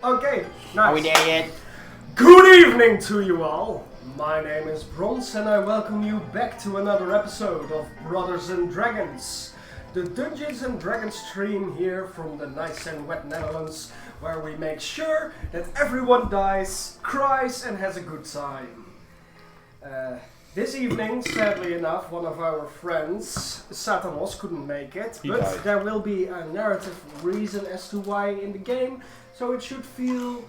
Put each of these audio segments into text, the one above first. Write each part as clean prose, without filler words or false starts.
Okay, nice. Are we there yet? Good evening to you all. My name is Bronze and I welcome you back to another episode of Brothers and Dragons, the Dungeons and Dragons stream here from the nice and wet Netherlands, where we make sure that everyone dies, cries and has a good time. This evening, sadly enough, one of our friends, Satanos, couldn't make it, but died. there will be a narrative reason as to why in the game, so it should feel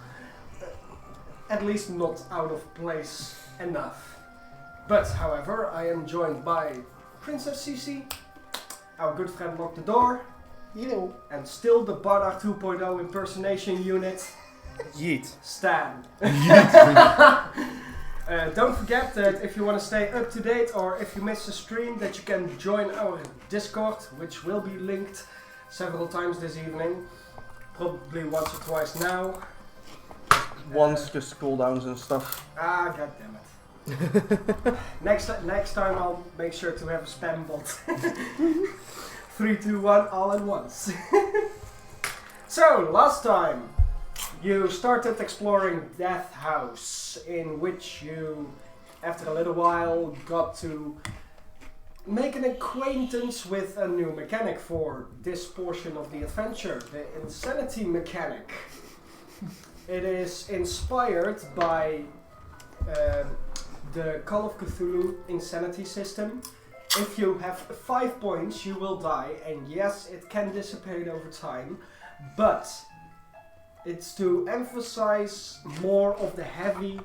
at least not out of place enough. But, however, I am joined by Princess Cici, our good friend Lock the Door, Hello. and still the Bardock 2.0 impersonation unit, Yeet. Stan. Don't forget that if you want to stay up to date or if you miss a stream, that you can join our Discord, which will be linked several times this evening. Probably once or twice now. Once just cooldowns and stuff. Ah, god damn it. Next time I'll make sure to have a spam bot. 3, 2, 1, all at once. So, last time you started exploring Death House, in which you, after a little while, got to make an acquaintance with a new mechanic for this portion of the adventure, the Insanity mechanic. It is inspired by the Call of Cthulhu Insanity system. If you have 5 points, you will die, and yes, it can dissipate over time, but it's to emphasize more of the heavy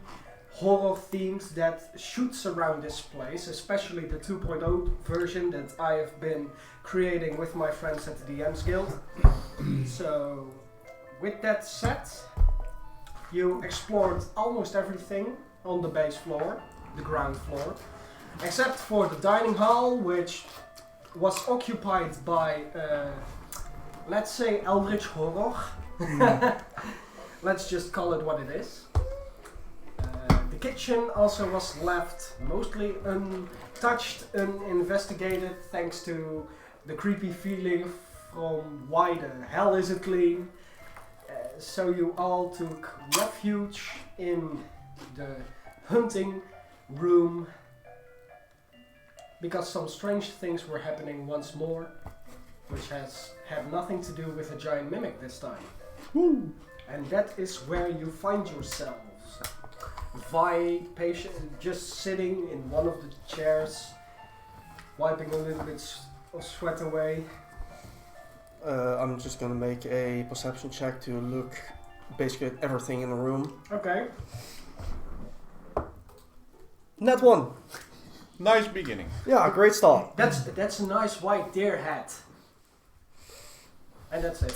horror themes that shoots around this place, especially the 2.0 version that I have been creating with my friends at the DM's Guild. So, with that said, you explored almost everything on the base floor, the ground floor, except for the dining hall, which was occupied by, let's say, Eldritch Horror. Let's just call it what it is. The kitchen also was left mostly untouched, uninvestigated, thanks to the creepy feeling from why the hell is it clean. So you all took refuge in the hunting room because some strange things were happening once more, which has had nothing to do with a giant mimic this time. Woo. And that is where you find yourselves. Vi, patient, just sitting in one of the chairs, wiping a little bit of sweat away. I'm just gonna make a perception check to look basically at everything in the room. Okay. Net 1. Nice beginning. Yeah, great start. That's a nice white deer hat. And that's it.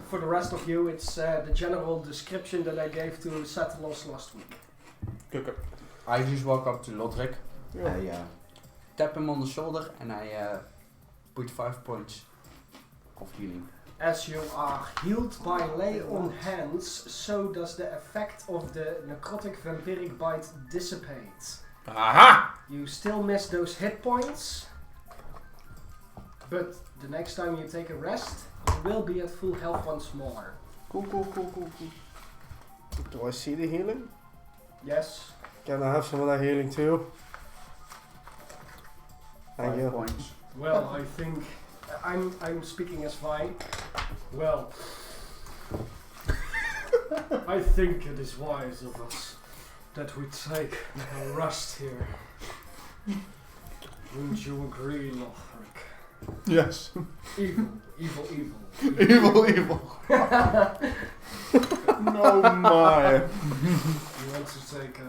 For the rest of you, it's the general description that I gave to Satanos last week. Good. I just walk up to Lodrick. Yeah. I tap him on the shoulder and I put 5 points of healing. As you are healed by lay on hands, so does the effect of the necrotic vampiric bite dissipate. Aha! You still miss those hit points, but the next time you take a rest, you will be at full health once more. Cool. Do I see the healing? Yes. Can I have some of that healing too? Thank 5 you. points. Well, I think I'm speaking as Vi. Well, I think it is wise of us that we take a rest here. Wouldn't you agree, Lothric? Yes. Evil. Evil. No, my. You want to take a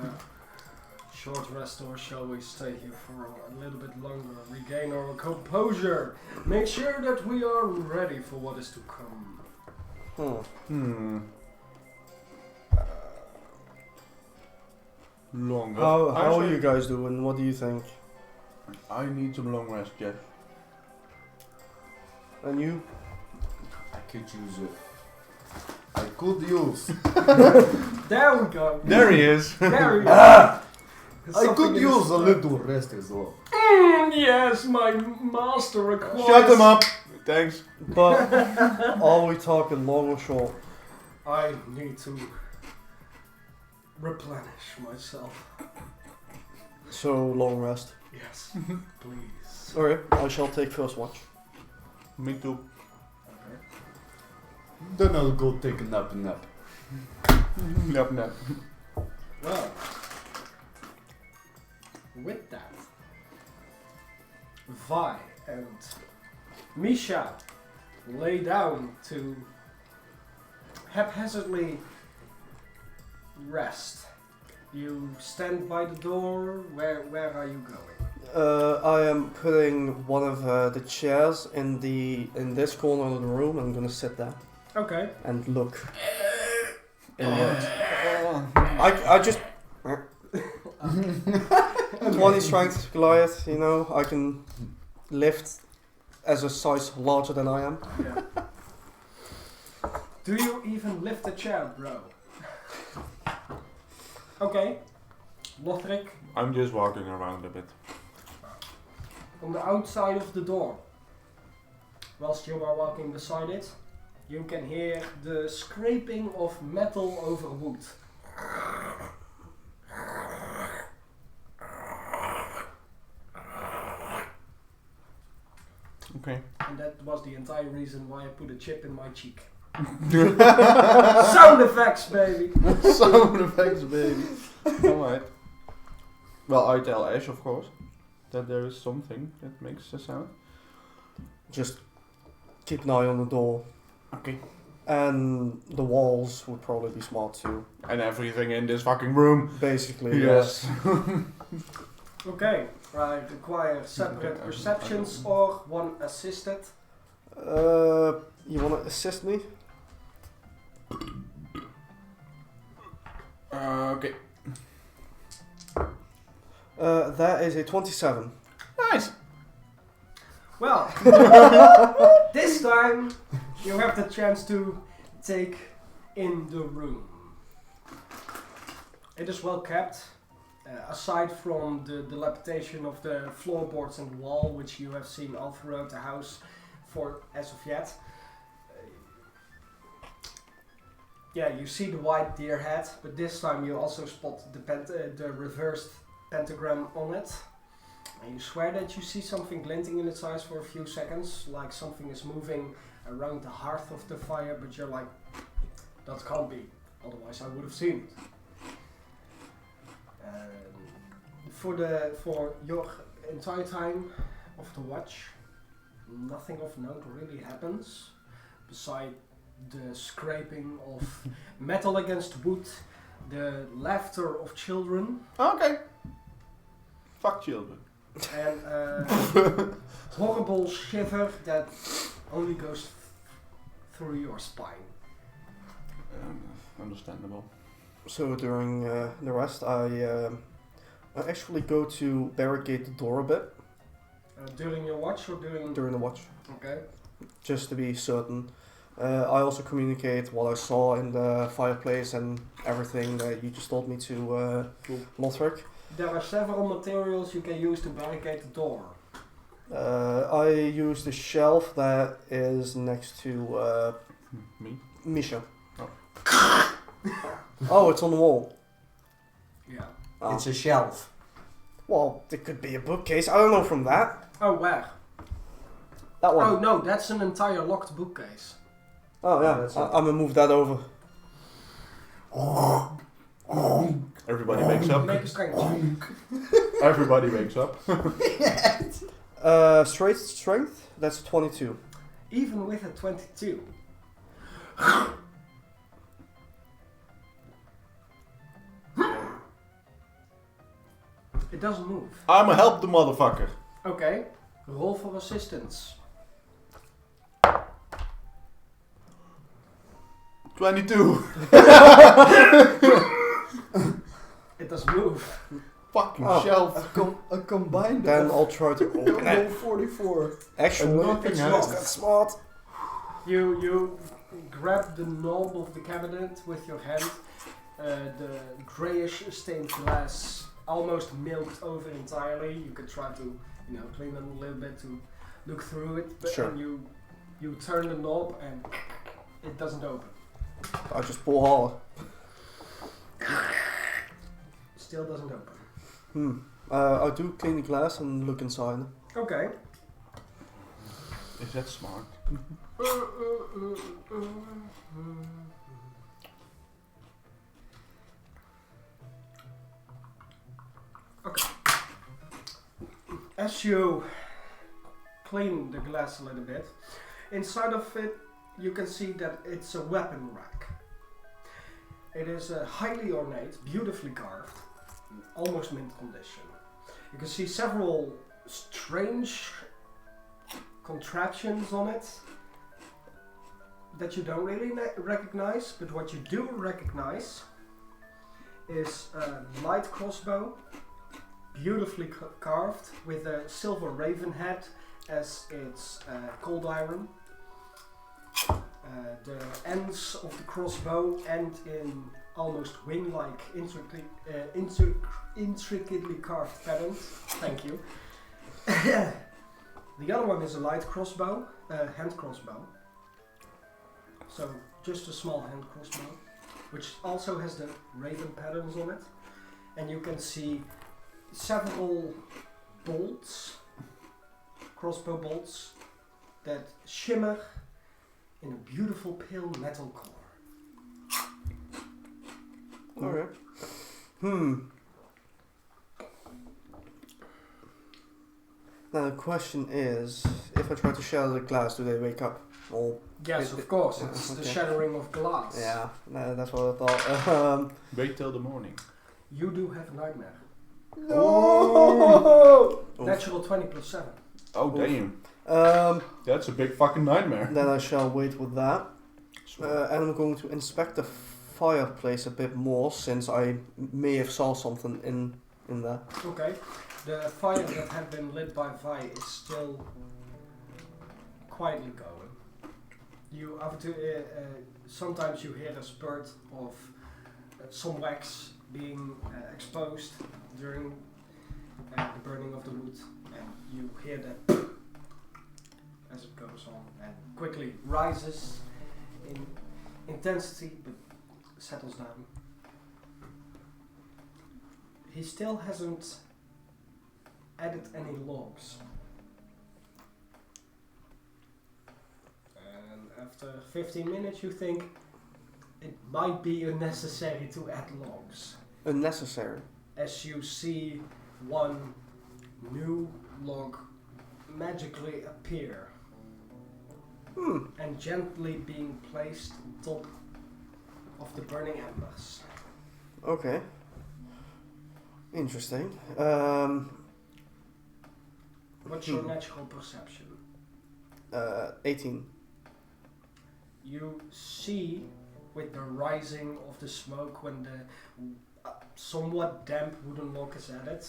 short rest, or shall we stay here for a little bit longer, regain our composure, make sure that we are ready for what is to come? Longer. How are Actually, you guys doing? What do you think? I need some long rest, yes. And you? I could use it. I could use. There we go. There he is. There we go. I could use a little rest as well. Yes, my master requires. Shut him up. Thanks. But are we talking long or short? I need to replenish myself. So long rest. Yes, please. Alright, I shall take first watch. Me too. Okay. Then I'll go take a nap. Nap. Well, with that, Vi and Misha lay down to haphazardly rest. You stand by the door. Where are you going? I am putting one of the chairs in this corner of the room. I'm gonna sit down Okay. and look inward. I just 20 strength Goliath. You know, I can lift as a size larger than I am. Yeah. Do you even lift a chair, bro? Okay. Lothric, I'm just walking around a bit. on the outside of the door, whilst you are walking beside it, you can hear the scraping of metal over wood. Okay. And that was the entire reason why I put a chip in my cheek. Sound effects, baby! Sound effects, baby. Alright. Well, I tell Ash, of course, that there is something that makes a sound. Just keep an eye on the door. Okay. And the walls would probably be smart too. And everything in this fucking room. Basically, Yes. Okay, I require separate perceptions or one assisted. You wanna assist me? Okay. That is a 27. Nice. Well, this time you have the chance to take in the room. It is well kept, aside from the dilapidation of the floorboards and wall, which you have seen all throughout the house for as of yet. Yeah, you see the white deer head, but this time you also spot the reversed pentagram on it. And you swear that you see something glinting in its eyes for a few seconds, like something is moving around the hearth of the fire, but you're like, that can't be, otherwise I would have seen it. For your entire time of the watch, nothing of note really happens, beside the scraping of metal against wood, the laughter of children, Okay. Fuck children. and a horrible shiver that only goes through your spine. Understandable. So during the rest, I actually go to barricade the door a bit During your watch or during... during the watch, Okay. just to be certain. I also communicate what I saw in the fireplace and everything that you just told me to Lothric. There are several materials you can use to barricade the door. I use the shelf that is next to Me? Misha. Oh. Oh, it's on the wall. Yeah. Oh. It's a shelf. Well, it could be a bookcase. I don't know from that. Oh, where? That one. Oh no, that's an entire locked bookcase. Oh yeah, that's I'm gonna move that over. Everybody wakes up. Make a strength check. Everybody wakes up. Straight strength, that's 22. Even with a 22. It doesn't move. I'ma help the motherfucker. Okay, roll for assistance. 22. It does move. Fucking Oh. shelf. A combined Then I'll try to open it. 44. Actually, Nothing it's else. not that smart. You grab the knob of the cabinet with your hand. The greyish stained glass almost milked over entirely. You could try to, clean it a little bit to look through it, but Sure. and you You turn the knob and it doesn't open. I just pull hard. Still doesn't open. I do clean the glass and look inside. Okay. Is that smart? Okay. As you clean the glass a little bit, inside of it you can see that it's a weapon rack. It is highly ornate, beautifully carved, almost mint condition. You can see several strange contraptions on it that you don't really recognize, but what you do recognize is a light crossbow, beautifully carved with a silver raven head as its cold iron. The ends of the crossbow end in almost wing-like, intricately carved patterns. Thank you. The other one is a light crossbow, hand crossbow. So just a small hand crossbow, which also has the raven patterns on it. And you can see several bolts, crossbow bolts, that shimmer in a beautiful pale metal color. Okay. Now the question is, if I try to shatter the glass, do they wake up? Or Yes, of course, it's the shattering of glass. yeah, that's what I thought. Wait till the morning. You do have a nightmare. No! Natural 20 plus 7. Oh Oof. damn. Um, That's a big fucking nightmare. then I shall wait with that. And I'm going to inspect the fireplace a bit more, since I may have saw something in there. Okay, the fire that had been lit by Vi is still quietly going. You have to, sometimes you hear the spurt of some wax being exposed during the burning of the wood, and you hear that as it goes on and quickly rises in intensity but settles down. He still hasn't added any logs. And after 15 minutes you think it might be unnecessary to add logs. Unnecessary. As you see one new log magically appear and gently being placed on top of the burning embers. Okay. Interesting. What's your natural perception? 18. You see, with the rising of the smoke, when the somewhat damp wooden log is added,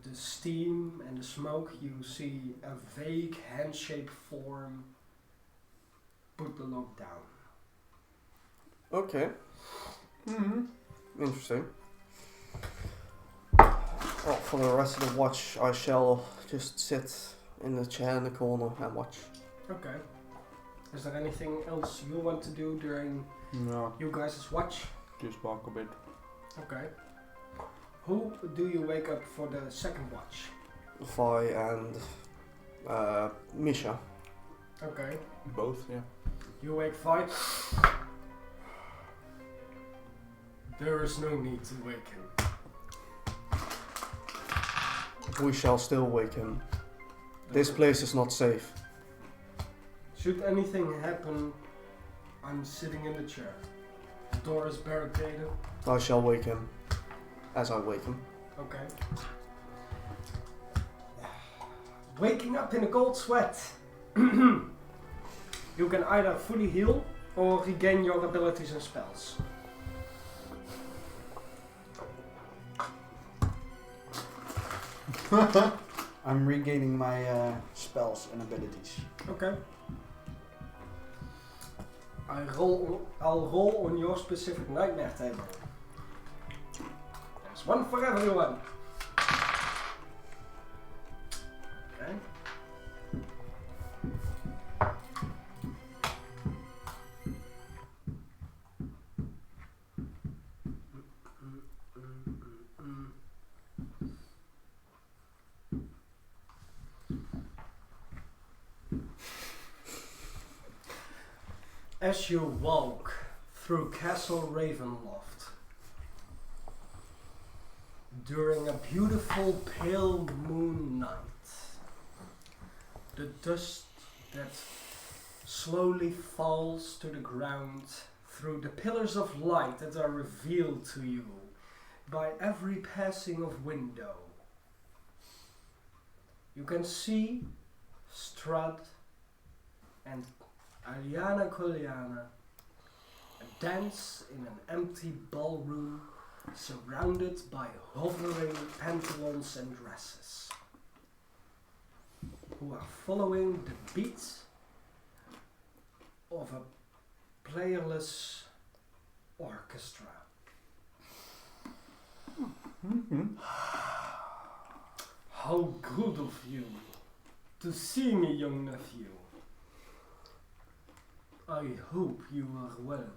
the steam and the smoke, you see a vague hand-shaped form put the log down. Okay. Mm-hmm. Interesting. Well, for the rest of the watch, I shall just sit in the chair in the corner and watch. Okay. Is there anything else you want to do during No, you guys' watch? just walk a bit. Okay. Who do you wake up for the second watch? Vi and Misha. Okay. Both, yeah. You wake five. There is no need to wake him. We shall still wake him. This place is not safe. Should anything happen, I'm sitting in the chair. The door is barricaded. I shall wake him. As I wake him. Okay. Waking up in a cold sweat. You can either fully heal or regain your abilities and spells. I'm regaining my spells and abilities. Okay. I'll roll on your specific nightmare table. There's one for everyone. Okay. As you walk through Castle Ravenloft, during a beautiful pale moon night, the dust that slowly falls to the ground through the pillars of light that are revealed to you by every passing of window. You can see Strad and Aliana Koliana dance in an empty ballroom surrounded by hovering pantalons and dresses, who are following the beat of a playerless orchestra. How good of you to see me, young nephew. I hope you are well.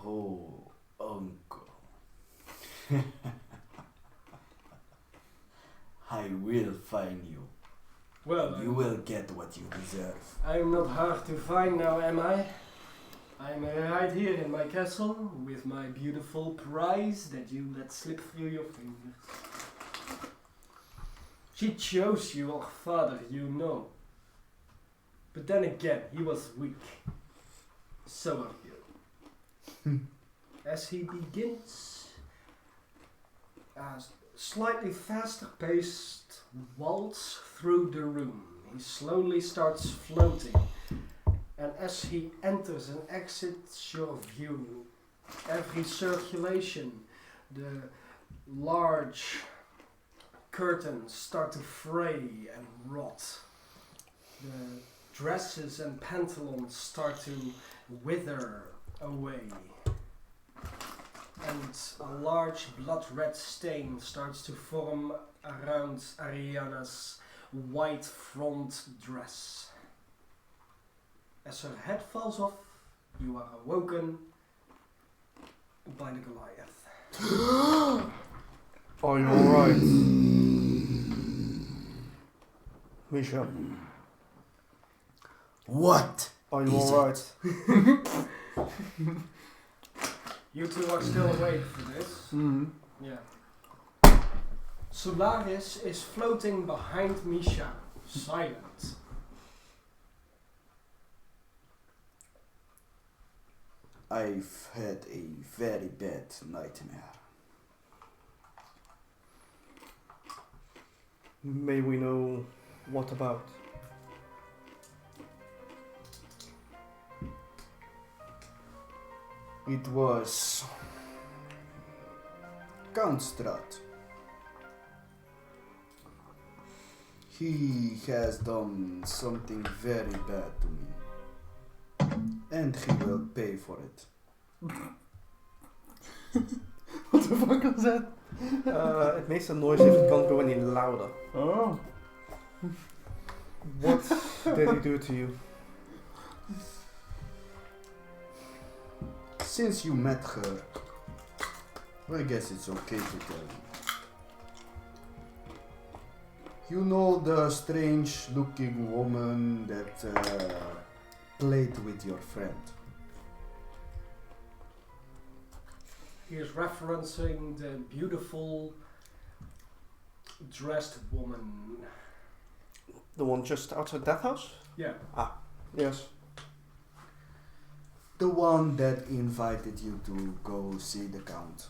Oh, uncle. I will find you. Well, You will get what you deserve. I'm not hard to find now, am I? I'm right here in my castle with my beautiful prize that you let slip through your fingers. She chose your father, you know. But then again, he was weak. So are you. As he begins a slightly faster paced waltz through the room, he slowly starts floating. And as he enters and exits your view, every circulation, the large curtains start to fray and rot. The dresses and pantalons start to wither away. And a large blood red stain starts to form around Ariana's white front dress. As her head falls off, you are awoken by the Goliath. Are you alright? Misha, What? are you Is alright? You two are still awake for this? Mm-hmm. Yeah. Solaris is floating behind Misha, silent. I've had a very bad nightmare. May we know what about? It was Count Strat. He has done something very bad to me. And he will pay for it. What the fuck was that? It makes a noise if it can't go any louder. Oh. What did he do to you? Since you met her, I guess it's okay to tell you. You know the strange looking woman that played with your friend? He is referencing the beautiful dressed woman. The one just outside that house? Yeah. Yes. The one that invited you to go see the Count.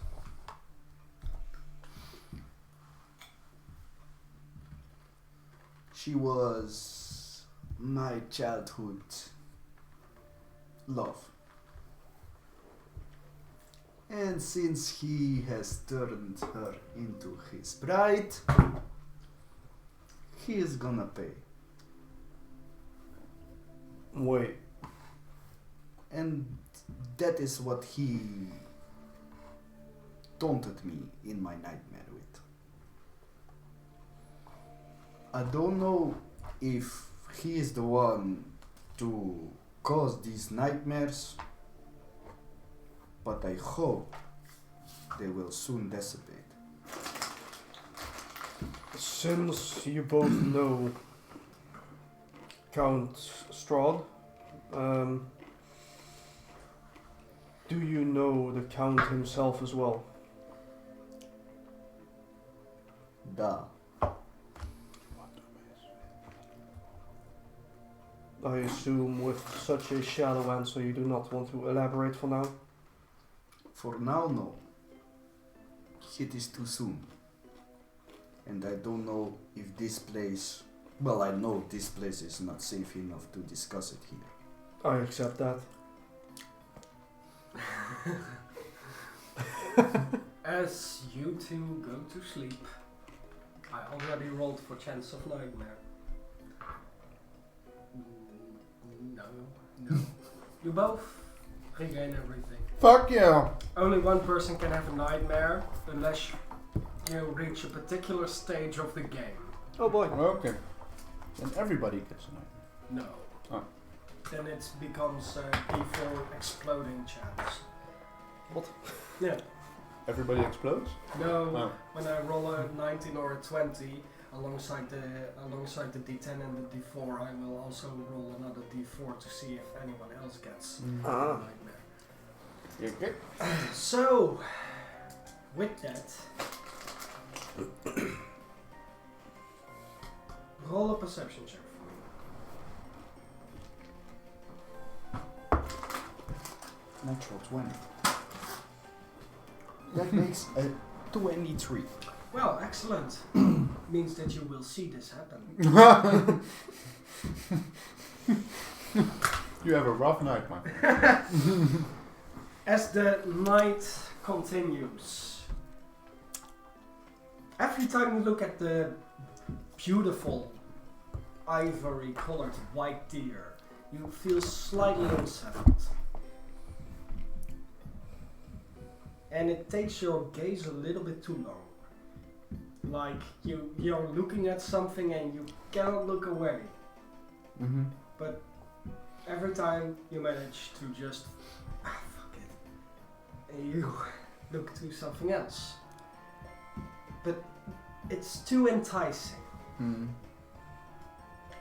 She was my childhood love. And since he has turned her into his bride, he is gonna pay. Wait. And that is what he taunted me in my nightmare with. I don't know if he is the one to cause these nightmares, but I hope they will soon dissipate. Since you both know Count Strahd, do you know the Count himself as well? Da. I assume with such a shallow answer you do not want to elaborate for now? For now, no. It is too soon. And I don't know if this place... Well, I know this place is not safe enough to discuss it here. I accept that. As you two go to sleep, I already rolled for chance of nightmare. No. You both regain everything. Fuck yeah! Only one person can have a nightmare unless you reach a particular stage of the game. Oh boy. Okay. Then everybody gets a night. No. Oh. Then it becomes a default exploding chance. What? Yeah. Everybody explodes? No, Oh. when I roll a 19 or a 20 alongside the D10 and the D4, I will also roll another D4 to see if anyone else gets a Ah. nightmare. Okay. So, with that, roll a perception check for me. Natural 20. That makes a 23. Well, excellent. Means that you will see this happen. You have a rough night, my friend. As the night continues, every time you look at the beautiful ivory colored white deer, you feel slightly unsettled. And it takes your gaze a little bit too long. Like you're looking at something and you cannot look away. Mm-hmm. But every time you manage to just fuck it, and you look to something else. But it's too enticing, Mm.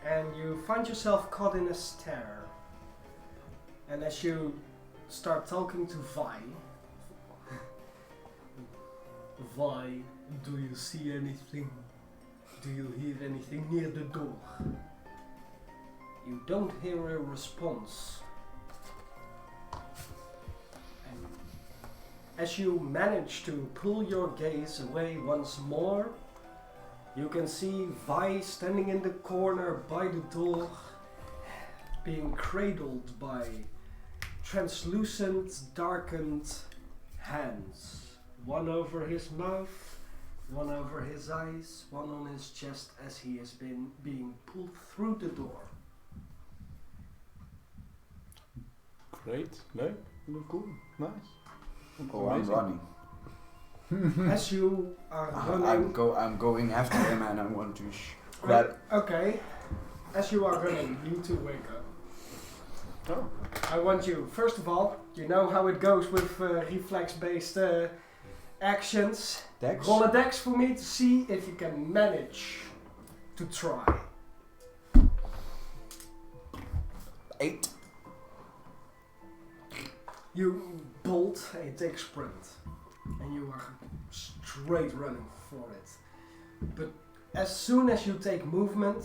and you find yourself caught in a stare. And as you start talking to Vi, Vi, do you see anything? Do you hear anything near the door? You don't hear a response. And as you manage to pull your gaze away once more, you can see Vi standing in the corner by the door, being cradled by translucent, darkened hands. One over his mouth, one over his eyes, one on his chest as he has been being pulled through the door. Great. No? Cool. Nice. Oh, I'm running. As you are running... I'm going after him and I want to grab... Okay. As you are running, you two wake up. Oh. I want you, first of all, you know how it goes with reflex-based actions. Dex? Roll a dex for me to see if you can manage to try. 8. You bolt a take sprint, and you are straight running for it. But as soon as you take movement,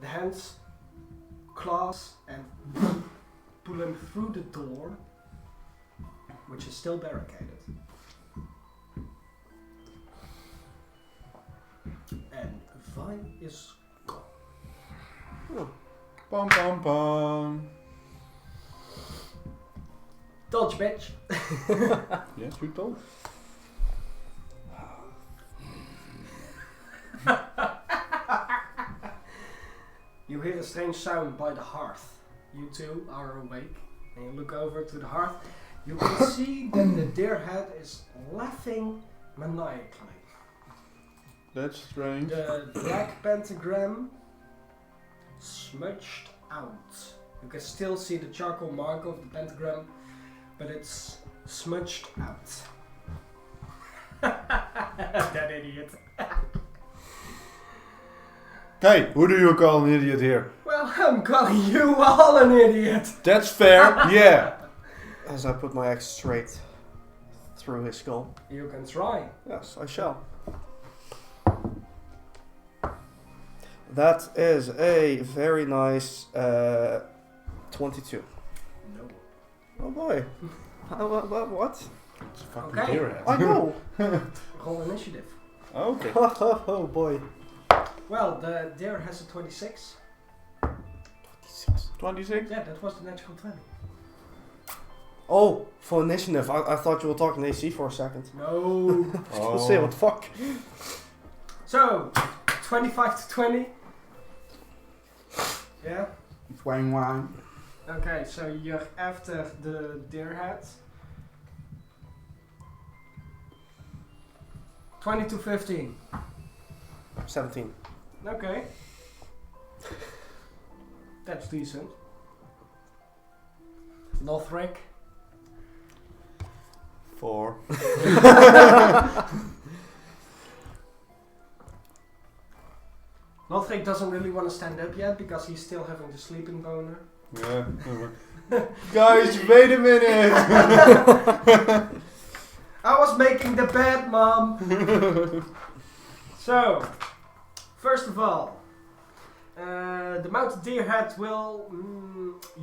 the hands clasp and pull him through the door, which is still barricaded. And Vi is gone. Pom pom pom. Dodge, bitch! Yes, you told. You hear a strange sound by the hearth. You two are awake and you look over to the hearth. You can see that the deer head is laughing maniacally. That's strange. The black pentagram smudged out. You can still see the charcoal mark of the pentagram, but it's smudged out. That idiot. Hey, who do you call an idiot here? Well, I'm calling you all an idiot. That's fair, yeah. As I put my axe straight through his skull. You can try. Yes, I shall. That is a very nice 22. No. Oh boy. What? It's a fucking Okay. deer head. I know. Roll initiative. Okay. Oh boy. Well, the deer has a 26. 26? Yeah, that was the natural 20. Oh, for initiative. I thought you were talking AC for a second. No. Let's see, what the fuck? So, 25 to 20. Yeah. Wang wang. Okay, so you're after the deer head. 20 to 15. 17. Okay. That's decent. Lothric. 4. Lothric doesn't really want to stand up yet because he's still having the sleeping boner. Yeah. Guys, wait a minute! I was making the bed, Mom! So, first of all, the mounted deer head will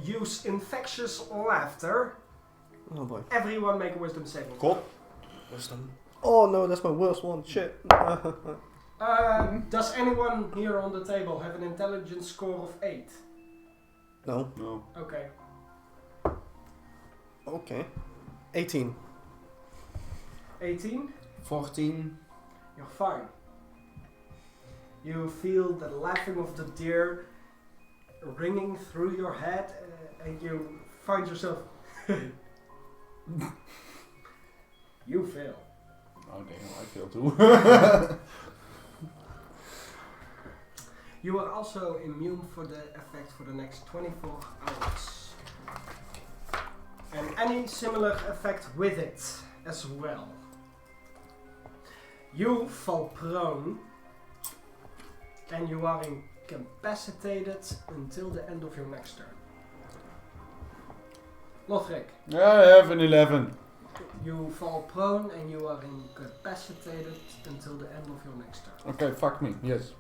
use infectious laughter. Oh boy. Everyone make a wisdom saving. Cool. Wisdom. Oh no, that's my worst one. Shit. Does anyone here on the table have an intelligence score of 8? No. No. Okay. Okay. 18. 18? 14. You're fine. You feel the laughing of the deer ringing through your head, and you find yourself. You fail. Oh damn, I feel too. You are also immune for the effect for the next 24 hours. And any similar effect with it as well. You fall prone and you are incapacitated until the end of your next turn. Lothric, I have an 11. you fall prone and you are incapacitated until the end of your next turn. Okay, fuck me, yes.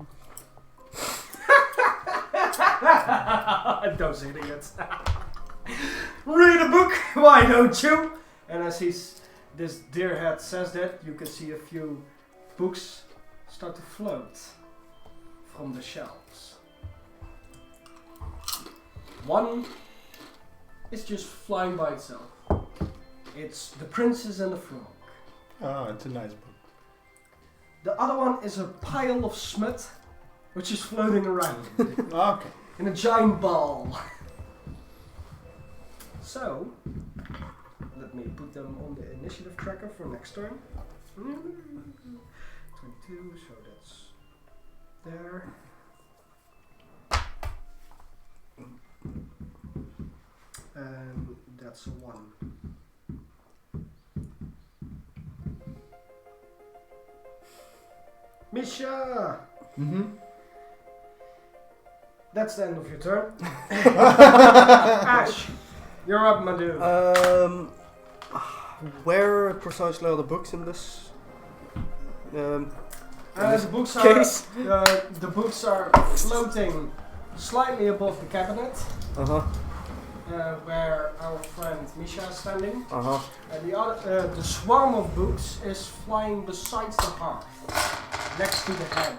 Those idiots. Read a book, why don't you? And as this deer head says that, you can see a few books start to float from the shelves. One is just flying by itself. It's The Princess and the Frog. Oh, it's a nice book. The other one is a pile of smut, which is floating around Okay. in a giant ball. So, let me put them on the initiative tracker for next turn. 22, so that's there. And that's a 1. Misha! Mm-hmm. That's the end of your turn. Ash, you're up, my dude. Where precisely are the books in this? The books case? the books are floating slightly above the cabinet, where our friend Misha is standing. And the swarm of books is flying beside the hearth, next to the head.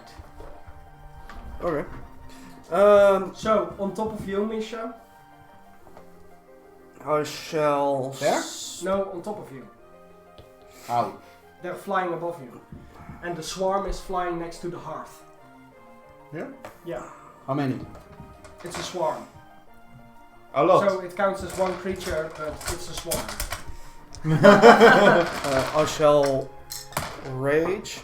Okay. So on top of you, Misha. I shall. There? No, on top of you. How? They're flying above you, and the swarm is flying next to the hearth. Here? Yeah, How many? it's a swarm. A lot. So it counts as one creature, but it's a swarm. I shall rage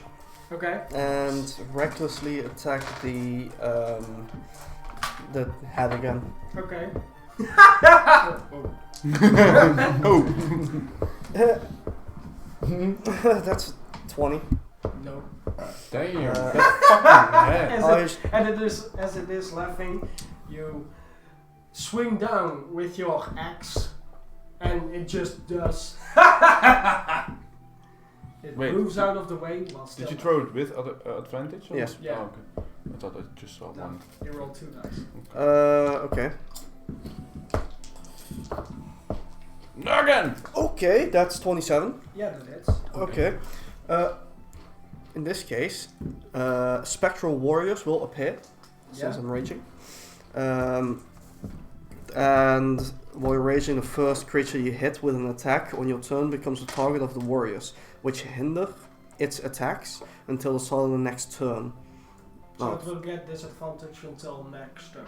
Okay. and recklessly attack the head again. Okay. That's 20. No. Damn, Uh, that fucking head. As it is laughing, you swing down with your axe, and it just does. It Wait, moves out of the way while still. Did you throw it with advantage? Or? Yes. Yeah. Oh, okay. I thought I just saw No, one. you roll 2 dice. Okay. Again! Okay, that's 27. Yeah, that is. Okay. In this case, spectral warriors will appear since Yeah. I'm raging. And while raging, the first creature you hit with an attack on your turn becomes the target of the warriors, which hinder its attacks until the start of the next turn. So Oh. it will get disadvantage until next turn.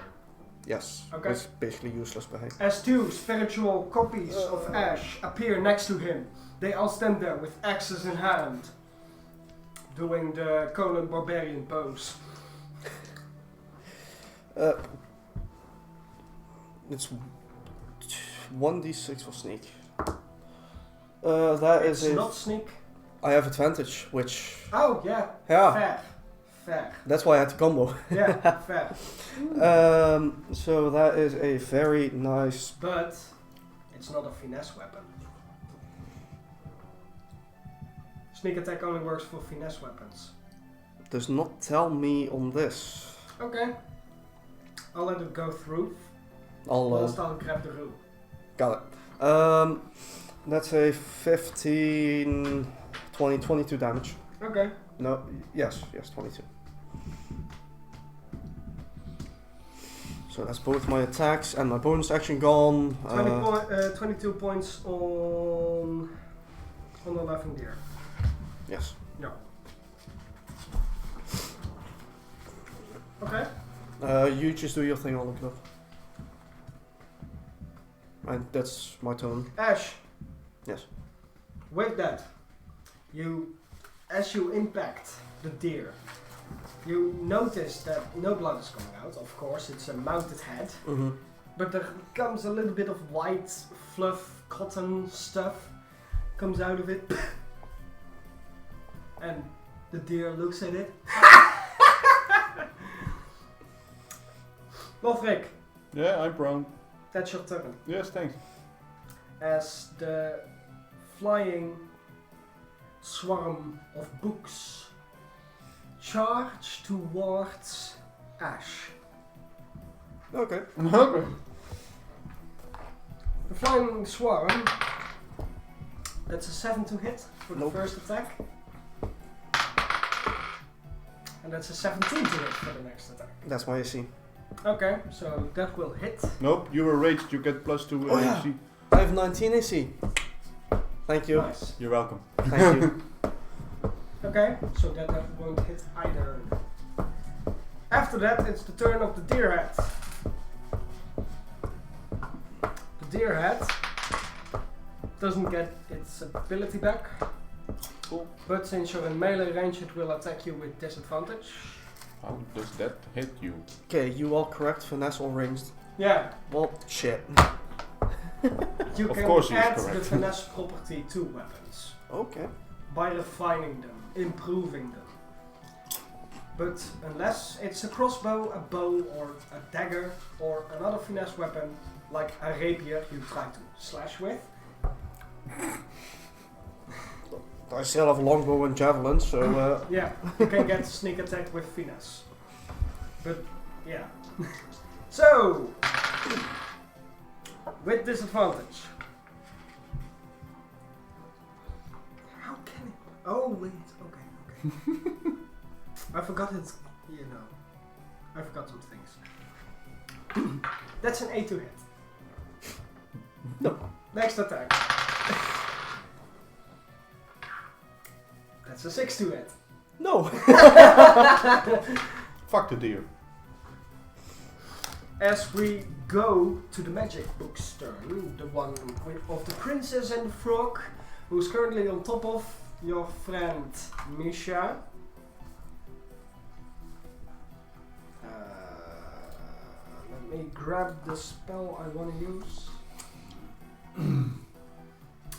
Yes. Okay. It's basically useless behavior. As 2 spiritual copies of Ash appear next to him, they all stand there with axes in hand, doing the Conan Barbarian pose. It's 1d6 for sneak. That It's is not sneak. I have advantage, which Oh yeah. yeah, Fair. that's why I had to combo. Yeah, fair. So that is a very nice. But it's not a finesse weapon. Sneak attack only works for finesse weapons. Does not tell me on this. Okay. I'll let it go through. I'll Whilst I'll grab the rule. got it. That's a 15, 20, 22 damage. Okay. No, yes, 22. So that's both my attacks and my bonus action gone. 22 points on the laughing deer. Yes. No. Okay. You just do your thing, I'll look it up. And that's my turn. Ash. Yes. With that, as you impact the deer, you notice that no blood is coming out. Of course, it's a mounted head, Mm-hmm. but there comes a little bit of white fluff, cotton stuff comes out of it, and the deer looks at it. Lothric, Yeah, I'm prone. that's your turn. Yes, thanks. As the flying swarm of books charge towards Ash. Okay. Okay. The flying swarm, that's a 7 to hit for the Nope. first attack. And that's a 17 to hit for the next attack. That's my AC. Okay, so that will hit. Nope, you were raged, you get +2 Oh, yeah. AC. I have 19 AC. Thank you. Nice. You're welcome. Thank you. Okay, so that won't hit either. After that, it's the turn of the deer head. The deer head doesn't get its ability back. Cool. But since you're in melee range, it will attack you with disadvantage. How does that hit you? Okay, you are correct. Finesse or ranged. Yeah, Well, shit. you Of can course he is add the correct. finesse property to weapons Okay. by refining them, improving them. But unless it's a crossbow, a bow, or a dagger, or another finesse weapon like a rapier you try to slash with, I still have longbow and javelin, so yeah, you can get sneak attack with finesse. But yeah. So, with disadvantage. How can it? Oh wait, okay. I forgot it. I forgot some things. That's an 8 to hit. No. Next attack. That's a 6 to hit. no. Fuck the deer. As we go to the magic book's turn, the one of the princess and the frog, who's currently on top of your friend Misha. Let me grab the spell I want to use.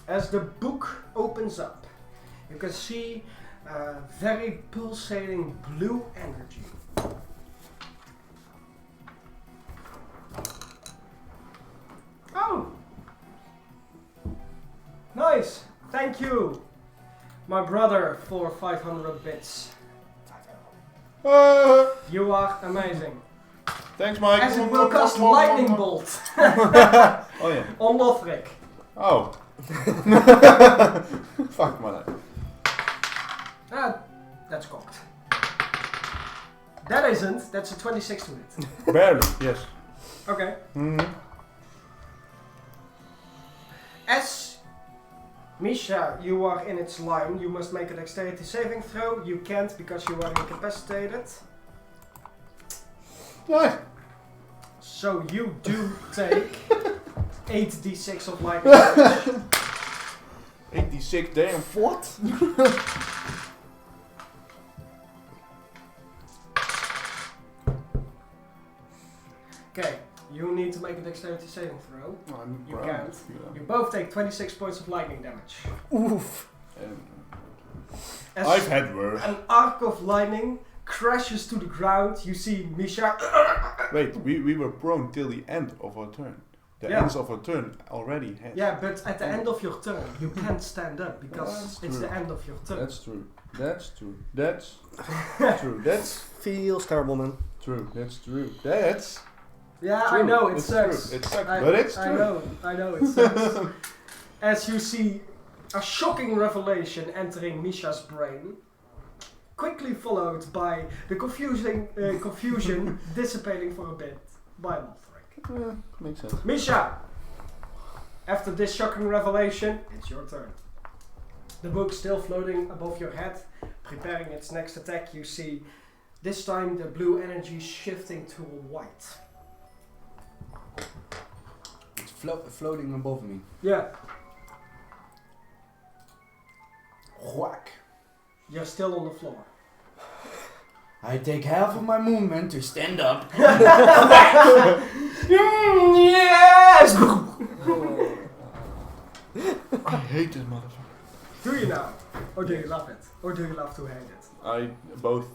As the book opens up, you can see very pulsating blue energy. Oh! Nice! Thank you, my brother, for 500 bits. You are amazing. Thanks, Mike. As it will cast lightning bolt Oh yeah. on Lothric. Oh. Fuck my life. That's cocked. That isn't. That's a 26 to hit. Barely, yes. Okay. Mm-hmm. As Misha, you are in its line, you must make a dexterity saving throw. You can't because you are incapacitated. Nice. So you do take 8d6 of lightning damage. 86, damn, what? Okay, you need to make a dexterity saving throw. I'm You proud. can't. You both take 26 points of lightning damage. Oof. As I've had worse. an arc of lightning crashes to the ground, you see Misha. Wait, we were prone till the end of our turn. The Yeah. ends of our turn already had. Yeah, but at the end of your turn, you can't stand up because That's it's true. the end of your turn. That's true. That's true. That's true. That's Feels terrible, man. true. That's true. That's Yeah, true. I know, it It's sucks. true. It sucks, I, but it's true. I know, it sucks. As you see a shocking revelation entering Misha's brain, quickly followed by the confusion dissipating for a bit by Lothric. Makes sense. Misha! After this shocking revelation, it's your turn. The book still floating above your head, preparing its next attack. You see, this time the blue energy shifting to a white. It's floating above me. Yeah, Whack. you're still on the floor. I take half of my movement to stand up. Yes! I hate this motherfucker. Do you now? Or do you love it? Or do you love to hate it? I both.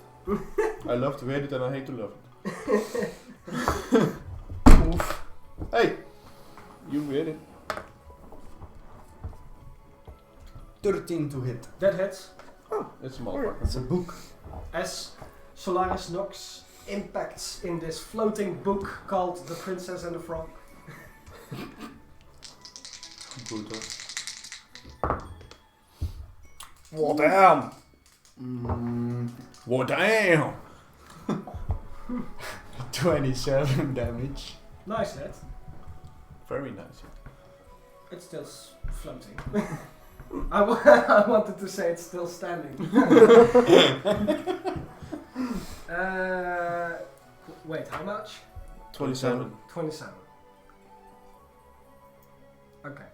I love to hate it and I hate to love it. Oof. Hey, you hit it. 13 to hit. That hits. It's a motherfucker. It's a book. As Solaris Nox impacts in this floating book called The Princess and the Frog. Brutal. What damn? What damn? 27 damage. Nice hit. Very nice. It's still floating. I wanted to say it's still standing. Wait, how much? 27. 27. Okay.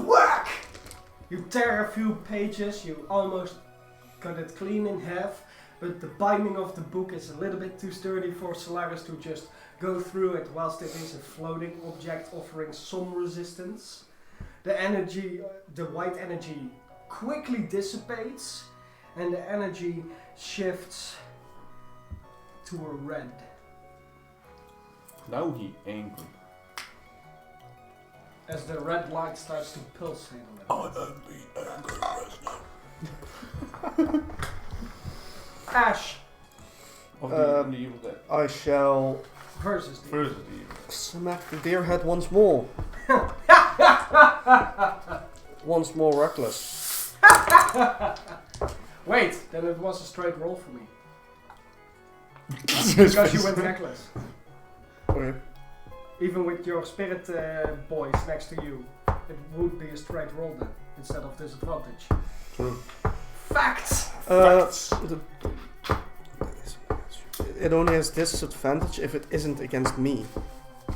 Whack! You tear a few pages, you almost cut it clean in half, but the binding of the book is a little bit too sturdy for Solaris to just go through it whilst it is a floating object offering some resistance. The energy, the white energy quickly dissipates and the energy shifts to a red. Now he angry. As the red light starts to pulsate I on it. am the angry prisoner. Ash Of the evil dead. I shall versus the Versus the evil. smack the deer head once more. Once more reckless. Wait, then it was a straight roll for me. Because you went reckless. Okay. Even with your spirit boys next to you, it would be a straight roll then, instead of disadvantage. True. Facts! It only has disadvantage if it isn't against me.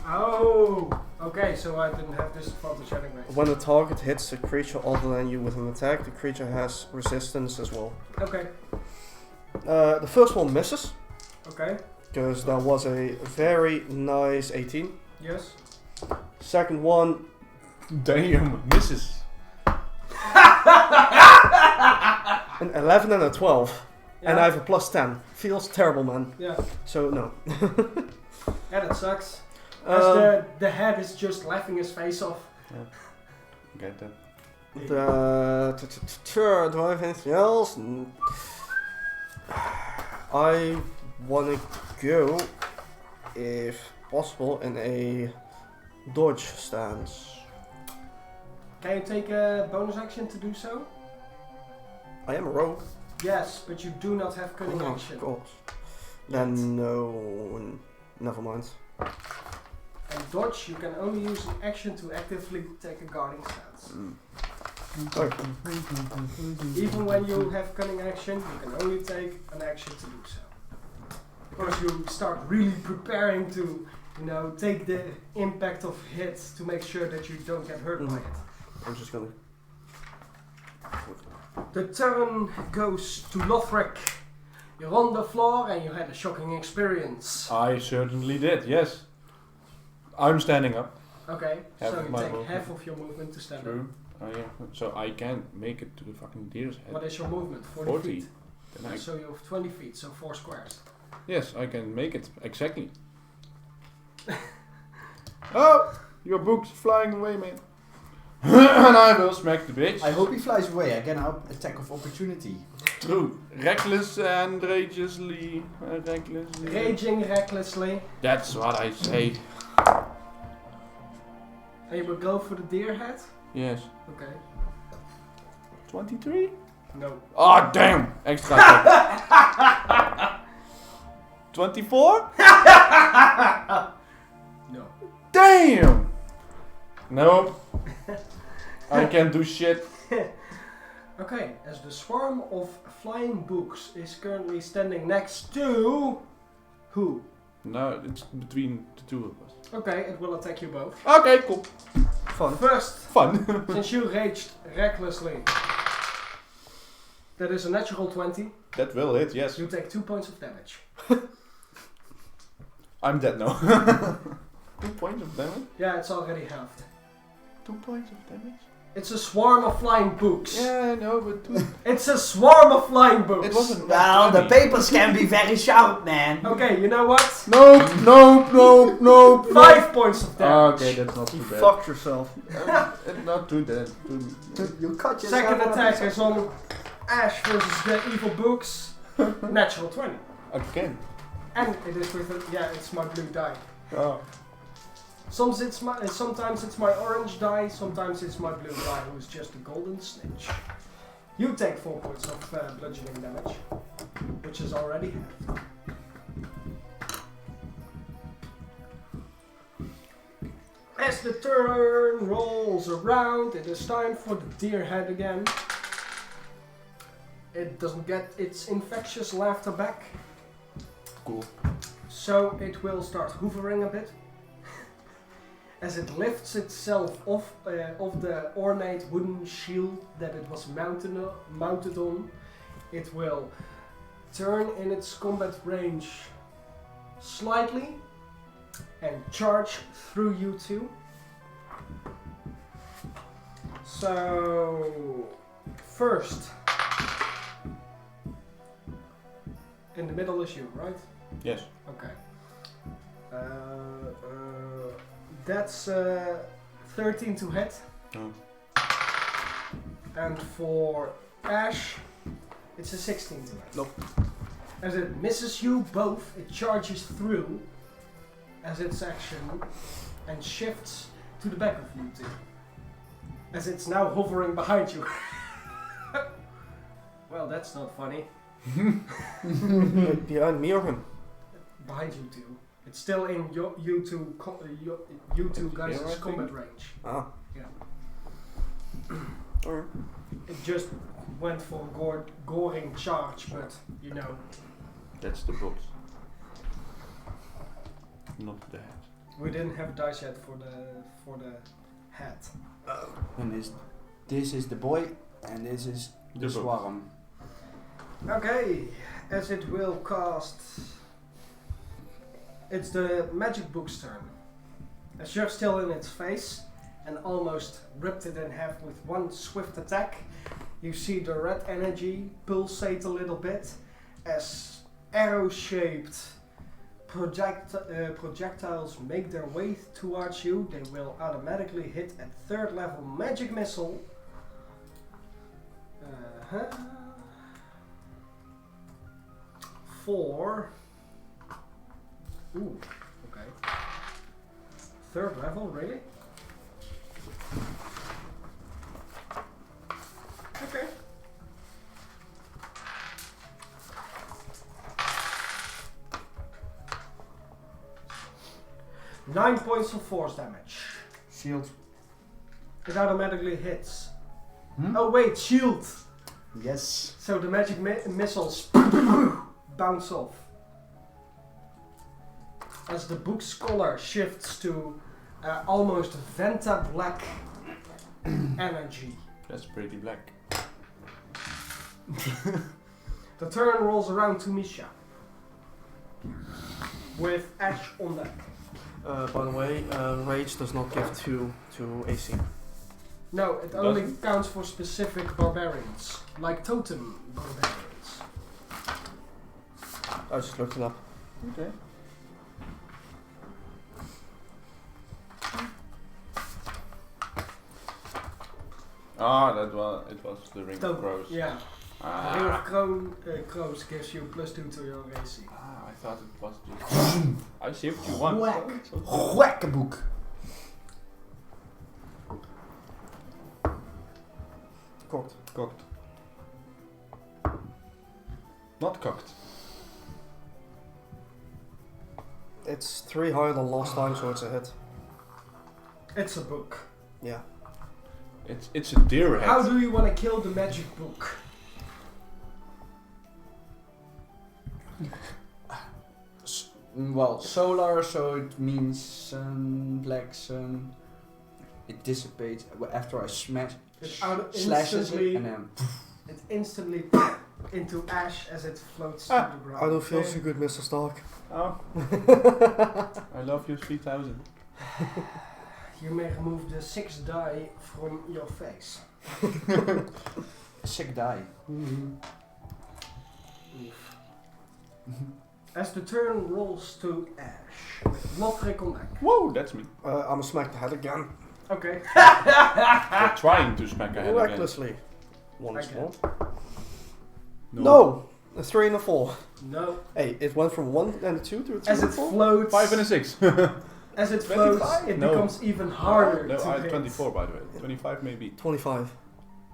Oh, okay, so I didn't have disadvantage anyway. When the target hits a creature other than you with an attack, the creature has resistance as well. Okay, The first one misses, okay, because that was a very nice 18. yes. Second one, Damn, misses. An 11 and a 12. Yeah. And I have a plus 10. Feels terrible, man. Yeah. So, no. Yeah, that sucks. As the head is just laughing his face off. Yeah. Get that. Do I have anything else? I want to go, if possible, in a dodge stance. Can you take a bonus action to do so? I am a rogue. Yes, but you do not have cunning Oh, action. of course. Then no, never mind. And dodge, you can only use an action to actively take a guarding stance. Oh. Even when you have cunning action, you can only take an action to do so. Because you start really preparing to, take the impact of hits to make sure that you don't get hurt by it. I'm just gonna... The turn goes to Lothric. You're on the floor and you had a shocking experience. I certainly did, yes. I'm standing up. Okay, Half so of you my take movement. half of your movement to stand up. True. Yeah. So I can make it to the fucking deer's head. What is your movement? 40 feet. Then I, So you have 20 feet, so 4 squares. yes, I can make it. Exactly. Oh! Your book's flying away, man. And I will smack the bitch. I hope he flies away. I get an attack of opportunity. True. Reckless and rageously. Recklessly. Raging recklessly. That's what I say. And you will go for the deer head? Yes. Okay. 23? No. Oh, damn! Extra attack. 24? No. Damn! Nope. I can't do shit. Okay, as the swarm of flying books is currently standing next to... Who? No, it's between the two of us. Okay, it will attack you both. Okay, cool. Fun. First, Fun. since you raged recklessly, that is a natural 20. That will hit, yes. You take 2 points of damage. I'm dead now. 2 points of damage? Yeah, it's already halved. 2 points of damage? It's a swarm of flying books. Yeah, I know, but 2. It's a swarm of flying books. It wasn't. Well, the papers can be very sharp, man. Okay, you know what? Nope. 5 points of damage. Okay, that's not You too bad. fucked yourself. It's not too bad. You cut yourself. Second attack is on Ash versus the evil books. Natural 20. Again. And it is with it's my blue die. Oh. Sometimes it's my orange die, sometimes it's my blue die, who's just a golden snitch. You take 4 points of bludgeoning damage, which is already halved. As the turn rolls around, it is time for the deer head again. It doesn't get its infectious laughter back. Cool. So it will start hovering a bit. As it lifts itself off of the ornate wooden shield that it was mounted on, it will turn in its combat range slightly and charge through you two. So, first, in the middle is you, right? Yes. Okay. That's 13 to hit. Oh. And for Ash, it's a 16 to hit. Nope. As it misses you both, it charges through as its action and shifts to the back of you two. As it's now hovering behind you. Well, that's not funny. Behind me or him? Behind you two. It's still in you two guys' Here, I combat think. range. Ah. Yeah. Alright. It just went for goring charge, but you know. That's the books. Not the head. We didn't have dice yet for the hat. And this is the boy, and this is the The book. swarm. Okay, as it will cast. It's the magic book's turn. As you're still in its face and almost ripped it in half with one swift attack, You see the red energy pulsate a little bit as arrow-shaped projectiles make their way towards you. They will automatically hit a 3rd level magic missile. For... Ooh, okay. 3rd level, really? Okay. Nine points of force damage. Shield. It automatically hits. Hmm? Oh wait, shield! Yes. So the magic missiles bounce off. As the book's color shifts to almost Venta black energy. That's pretty black. The turn rolls around to Misha. With Ash on deck. By the way, rage does not give to AC. No, it only counts for specific barbarians. Like totem barbarians. I just looked it up. Okay. Ah, it was the Ring of Crows. Yeah. Ah. Ring of Crows gives you +2 to your AC. Ah, I thought it was just... I shift you once. Whack. Whack-a-book. Cocked. Cocked. Not cocked. It's 3 higher than last time, so it's a hit. It's a book. Yeah. It's a deer head. How do you want to kill the magic book? Well, solar, so it means sun, black sun. It dissipates after I slashes it, Instantly, and then it instantly into ash as it floats to the ground. I don't feel so good, Mr. Stark. Oh. I love you 3000. You may remove the 6 die from your face. sick die. As the turn rolls to Ash, with Lothric on deck. Whoa, that's me. I'm gonna smack the head again. Okay. You're trying to smack a head again. Recklessly. Once Again. more. No! A 3 and a 4. No. Hey, it went from 1 and a 2 to a 2 As and it a 4? floats, 5 and a 6. as it floats, 25? it No. becomes even harder No, to I had hit. 24 by the way. 25 maybe. 25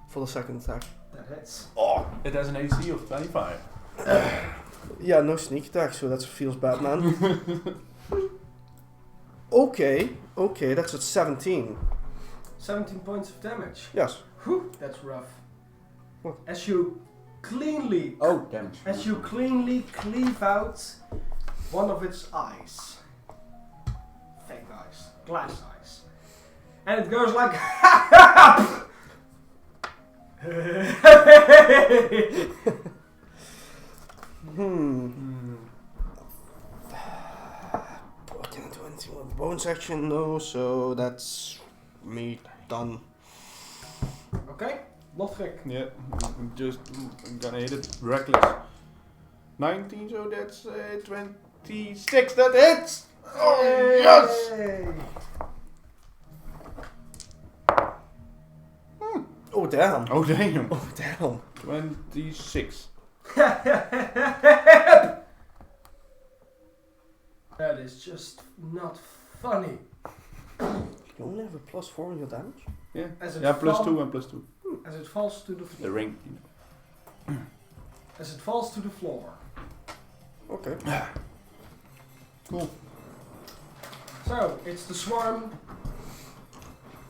for the second attack. That hits. Oh, it has an AC of 25. Yeah, no sneak attack, so that feels bad, man. Okay, that's at 17. 17 points of damage. Yes. Whew, that's rough. What? As you cleanly Damage. As you cleanly cleave out one of its eyes. Fake eyes. Glass eyes. And it goes like What can I do anything with the bonus action? No, so that's me done. Okay, Lothric. Yeah, I'm just gonna hit it reckless. 19, so that's 26. That hits! Oh, yes! Yay! Oh damn! Oh, damn. Oh damn! 26. That is just not funny. You only have a +4 on your damage? Yeah, As it yeah, plus fall- 2 and plus 2. As it falls to the floor. The ring. As it falls to the floor. Okay. Cool. So, it's the swarm.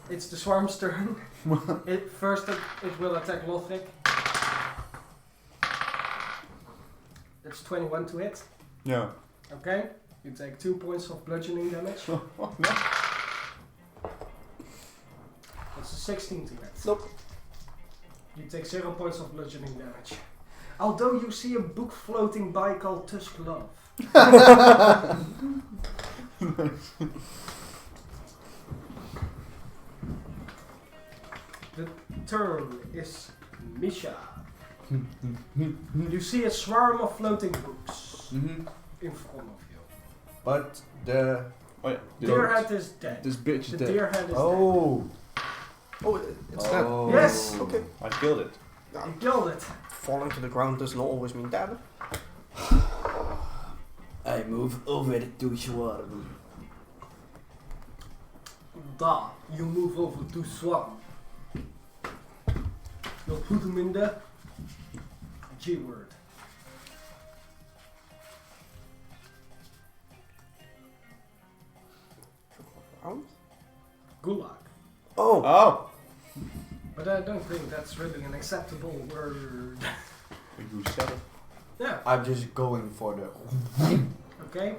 It's the swarm's turn. It will attack Lothric. It's 21 to hit. Yeah. Okay. You take 2 points of bludgeoning damage. Oh, no. That's a 16 to hit. Nope. You take 0 points of bludgeoning damage. Although you see a book floating by called Tusk Love. The turn is Misha. You see a swarm of floating books Mm-hmm. in front of you. But the Oh yeah. Deerhead is dead. This bitch is The dead. deerhead is oh Oh, it's dead. Yes. Okay. I killed it. dead. You killed it. Falling to the ground does not always mean dead. I move over to swarm. Da, you move over to Swarm. You'll put him in the G word. Ground? Gulag. Oh. Oh! But I don't think that's really an acceptable word. You said it. Yeah, I'm just going for the. okay.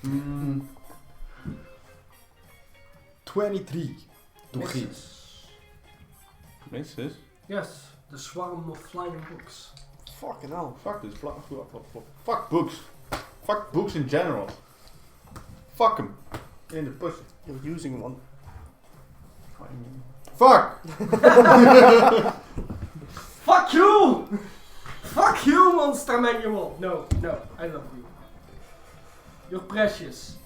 Mm. 23. To hit. Misses. Misses? Yes, the swarm of flying books. Fucking hell. Fuck this. Fuck books. Fuck books in general. Fuck them. In the pussy. You're using one. Fuck! Fuck you! Fuck you, Monster Manual! No, I love you. You're precious.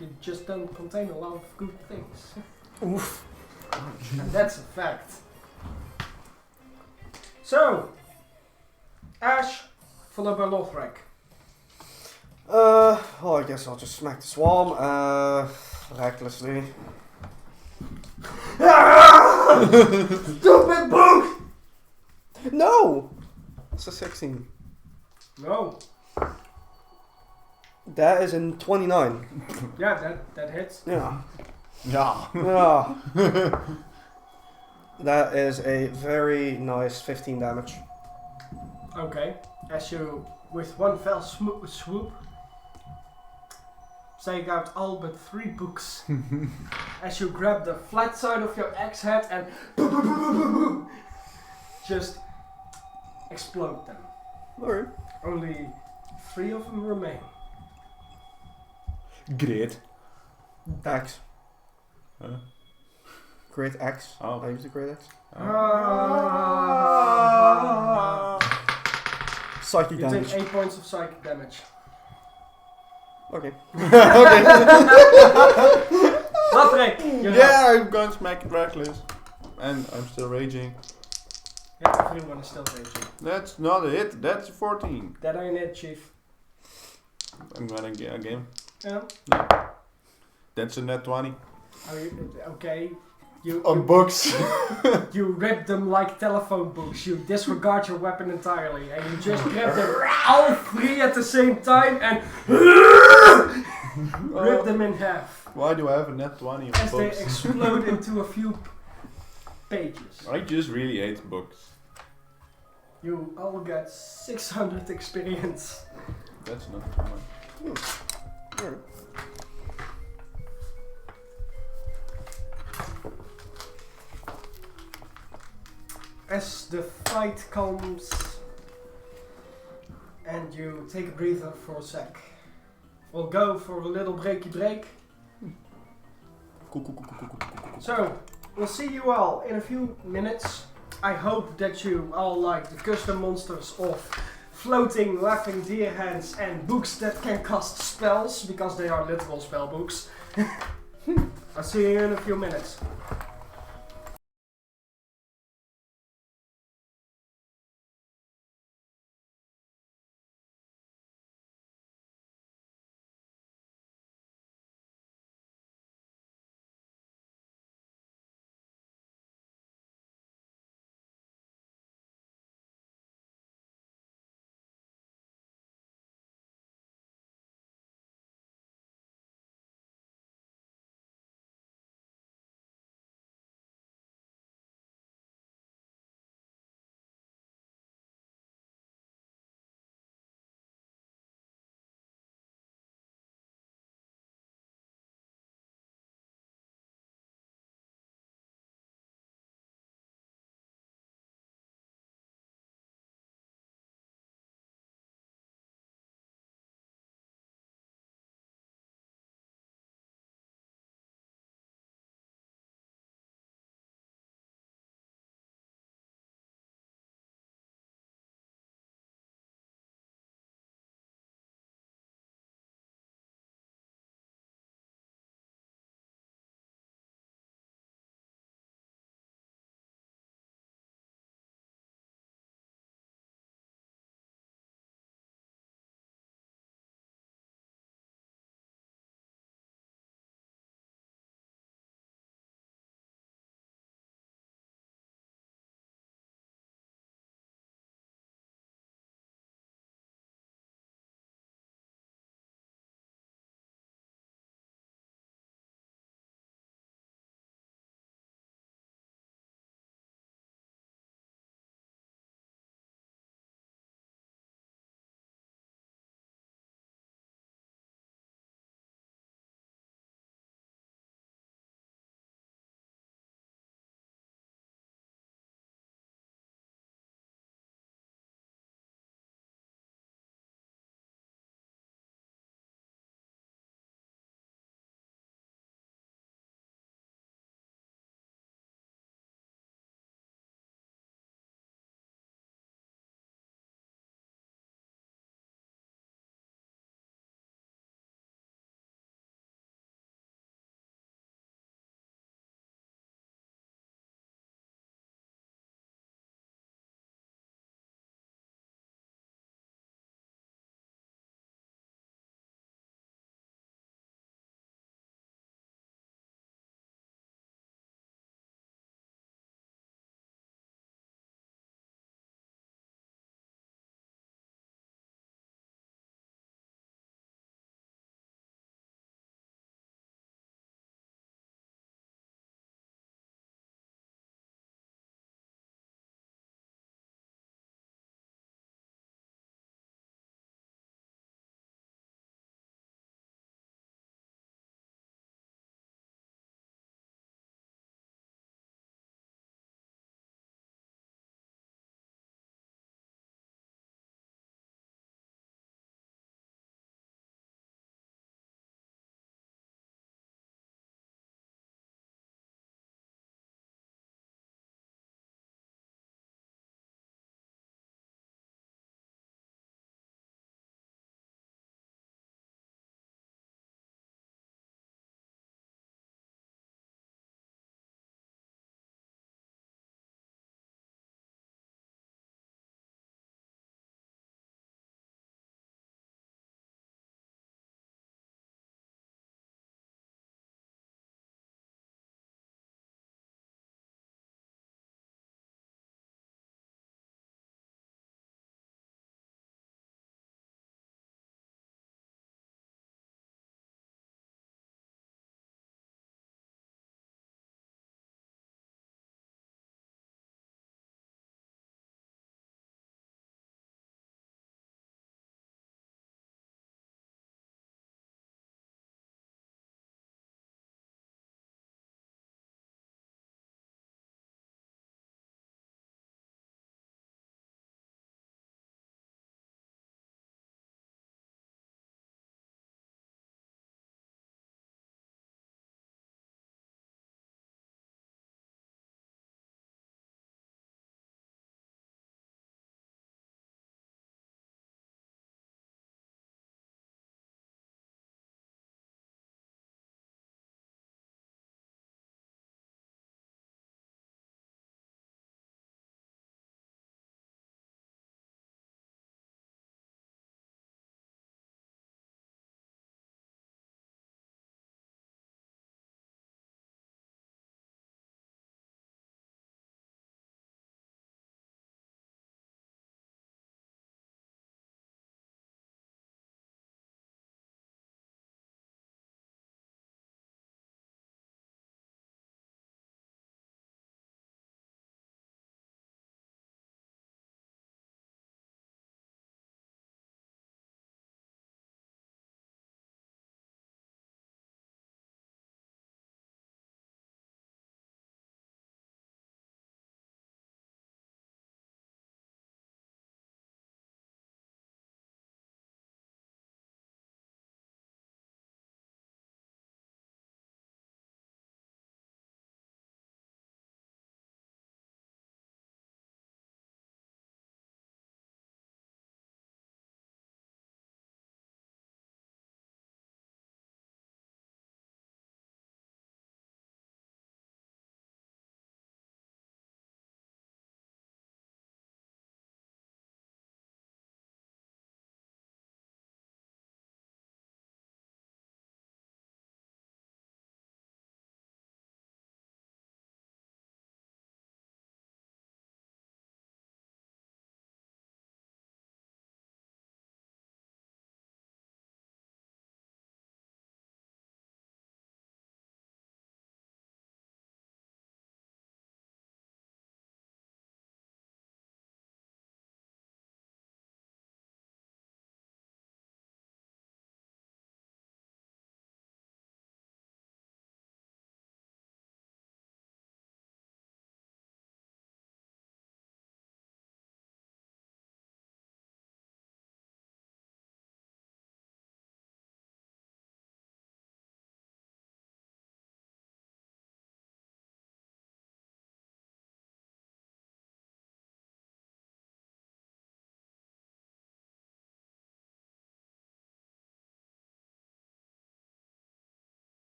You just don't contain a lot of good things. Oof. And that's a fact. So, Ash, followed by Lothrak. Well, I guess I'll just smack the swarm, recklessly. Stupid book! No! It's a 16. No. That is in 29. Yeah, that hits. Yeah. Yeah. Yeah. That is a very nice 15 damage. Okay. As you, with one fell swoop, take out all but 3 books. As you grab the flat side of your axe head and just explode them. Alright. Only 3 of them remain. Great. Axe. Huh? Great axe. Oh. I use the great axe. Psychic You damage. take 8 points of psychic damage. Okay. Lothrak, you're up. Yeah, I'm gonna smack it reckless. And I'm still raging. Yeah, everyone is still raging. That's not a hit, that's a 14. That ain't it, Chief. I'm gonna get again. Yeah. That's a net 20. Are you, okay. You books. you rip them like telephone books. You disregard your weapon entirely, and you just grab them all 3 at the same time and rip them in half Why do I have a net 20 on as they books? explode into a few pages. I just really hate books. You all get 600 experience. That's not too much. Alright. As the fight comes and you take a breather for a sec, we'll go for a little breaky break. Cool. So, we'll see you all in a few minutes. I hope that you all like the custom monsters of floating, laughing deer hands and books that can cast spells, because they are literal spell books. I'll see you in a few minutes.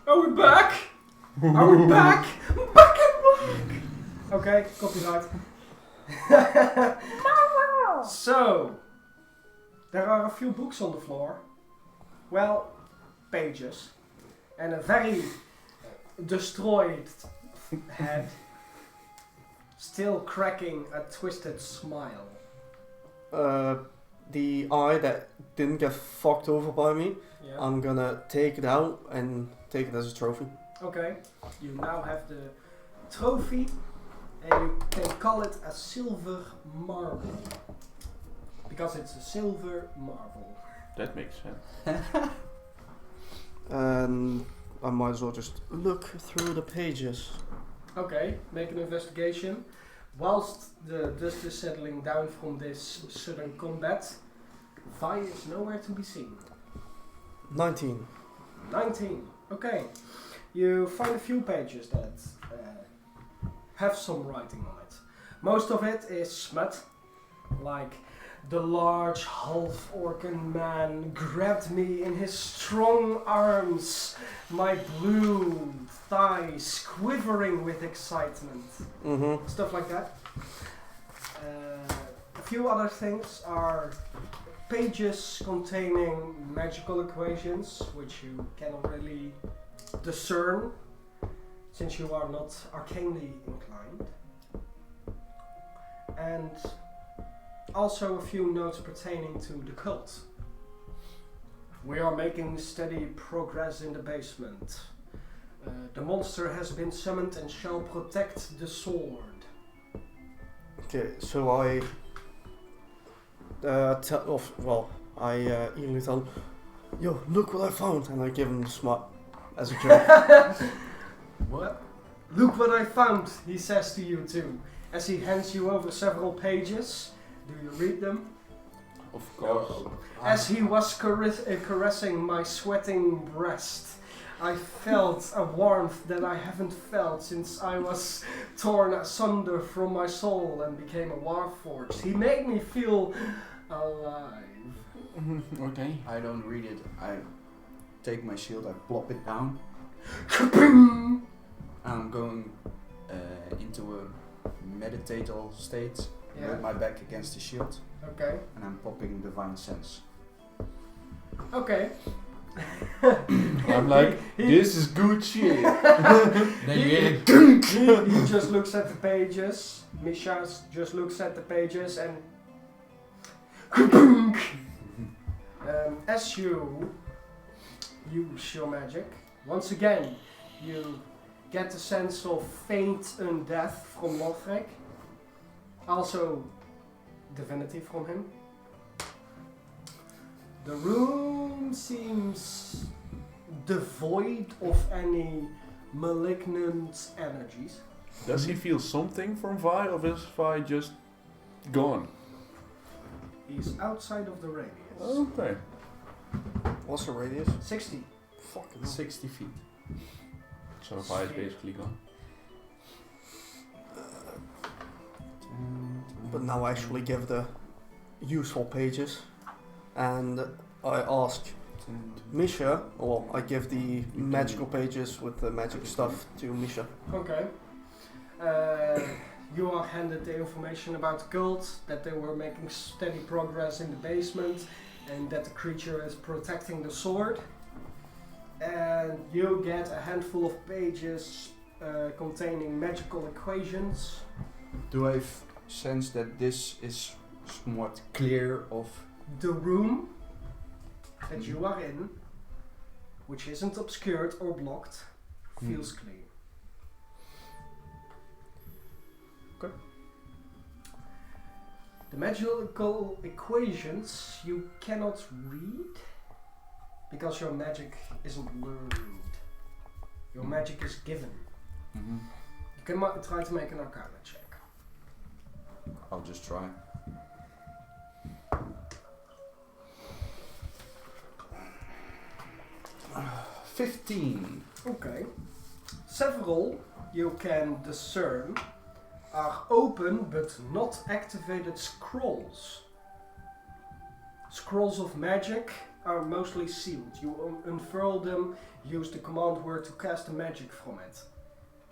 Are we back? Are we back? Back and back! Okay, copyright. So, there are a few books on the floor. Well, pages. And a very destroyed head. Still cracking a twisted smile. The eye that didn't get fucked over by me, Yeah. I'm gonna take it out and take it as a trophy. Okay, you now have the trophy and you can call it a silver marble. Because it's a silver marble. That makes sense. And I might as well just look through the pages. Okay, make an investigation. Whilst the dust is settling down from this sudden combat, Vi is nowhere to be seen. 19. 19. Okay. You find a few pages that have some writing on it. Most of it is smut, like the large half-orcan man grabbed me in his strong arms, my blue thighs quivering with excitement. Mm-hmm. Stuff like that. A few other things are pages containing magical equations, which you cannot really discern, since you are not arcanely inclined. And also a few notes pertaining to the cult. We are making steady progress in the basement. The monster has been summoned and shall protect the sword. Okay, so I eagerly tell him, yo, look what I found, and I give him the smut as a joke. What? Look what I found, he says to you too, as he hands you over several pages. Do you read them? Of course. As he was caressing my sweating breast, I felt a warmth that I haven't felt since I was torn asunder from my soul and became a warforged. He made me feel alive. Okay. I don't read it. I take my shield, I plop it down. Kaboom! I'm going into a meditative state Yeah. with my back against the shield, Okay. and I'm popping divine sense. Okay. I'm like, this is good shit. Then you hear it. He just looks at the pages. Misha just looks at the pages and as you use your magic, once again you get the sense of faint undeath from Lothric. Also divinity from him. The room seems devoid of any malignant energies. Does he feel something from Vi, or is Vi just gone? He's outside of the radius. Okay. What's the radius? 60. Fucking hell. 60 feet. So Vi is basically gone. But now I actually give the useful pages, and I ask Misha, well, I give the magical pages with the magic stuff to Misha. Okay. You are handed the information about the cult, that they were making steady progress in the basement, and that the creature is protecting the sword. And you get a handful of pages containing magical equations. Do I sense that this is somewhat clear of... The room that you are in, which isn't obscured or blocked, feels clean. Okay. The magical equations you cannot read because your magic isn't learned. Your magic is given. Mm-hmm. You can try to make an arcana check. I'll just try. Uh, 15. Okay. Several you can discern are open but not activated scrolls. Scrolls of magic are mostly sealed. You unfurl them, use the command word to cast the magic from it.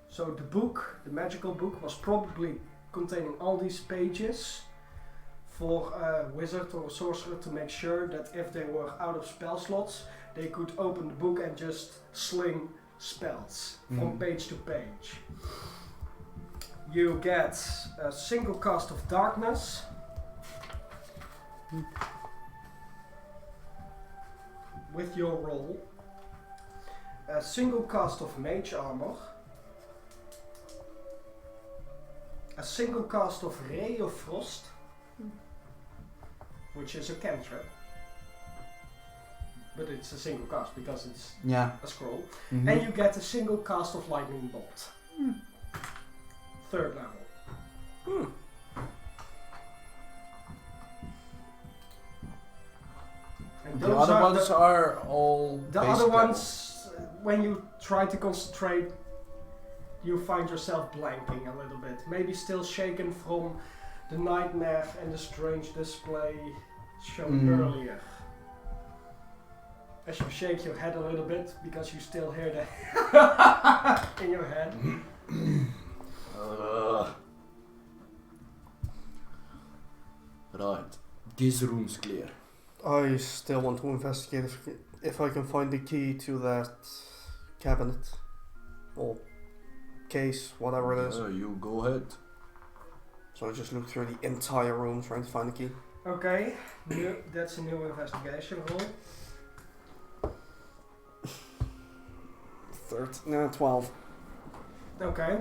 So the book, the magical book, was probably containing all these pages for a wizard or a sorcerer to make sure that if they were out of spell slots, they could open the book and just sling spells from page to page. You get a single cast of darkness. With your roll. A single cast of mage armor. A single cast of ray of frost. Which is a cantrip. But it's a single cast because it's a scroll. And you get a single cast of lightning bolt. 3rd level. And The other ones are all the basic other level. ones, when you try to concentrate, you find yourself blanking a little bit. Maybe still shaken from the nightmare and the strange display shown earlier. As you shake your head a little bit, because you still hear the in your head. Right. This room's clear. I still want to investigate if I can find the key to that cabinet. Or case, whatever it is. You go ahead. So I just look through the entire room trying to find the key. Okay, that's a new investigation roll. 12. Okay.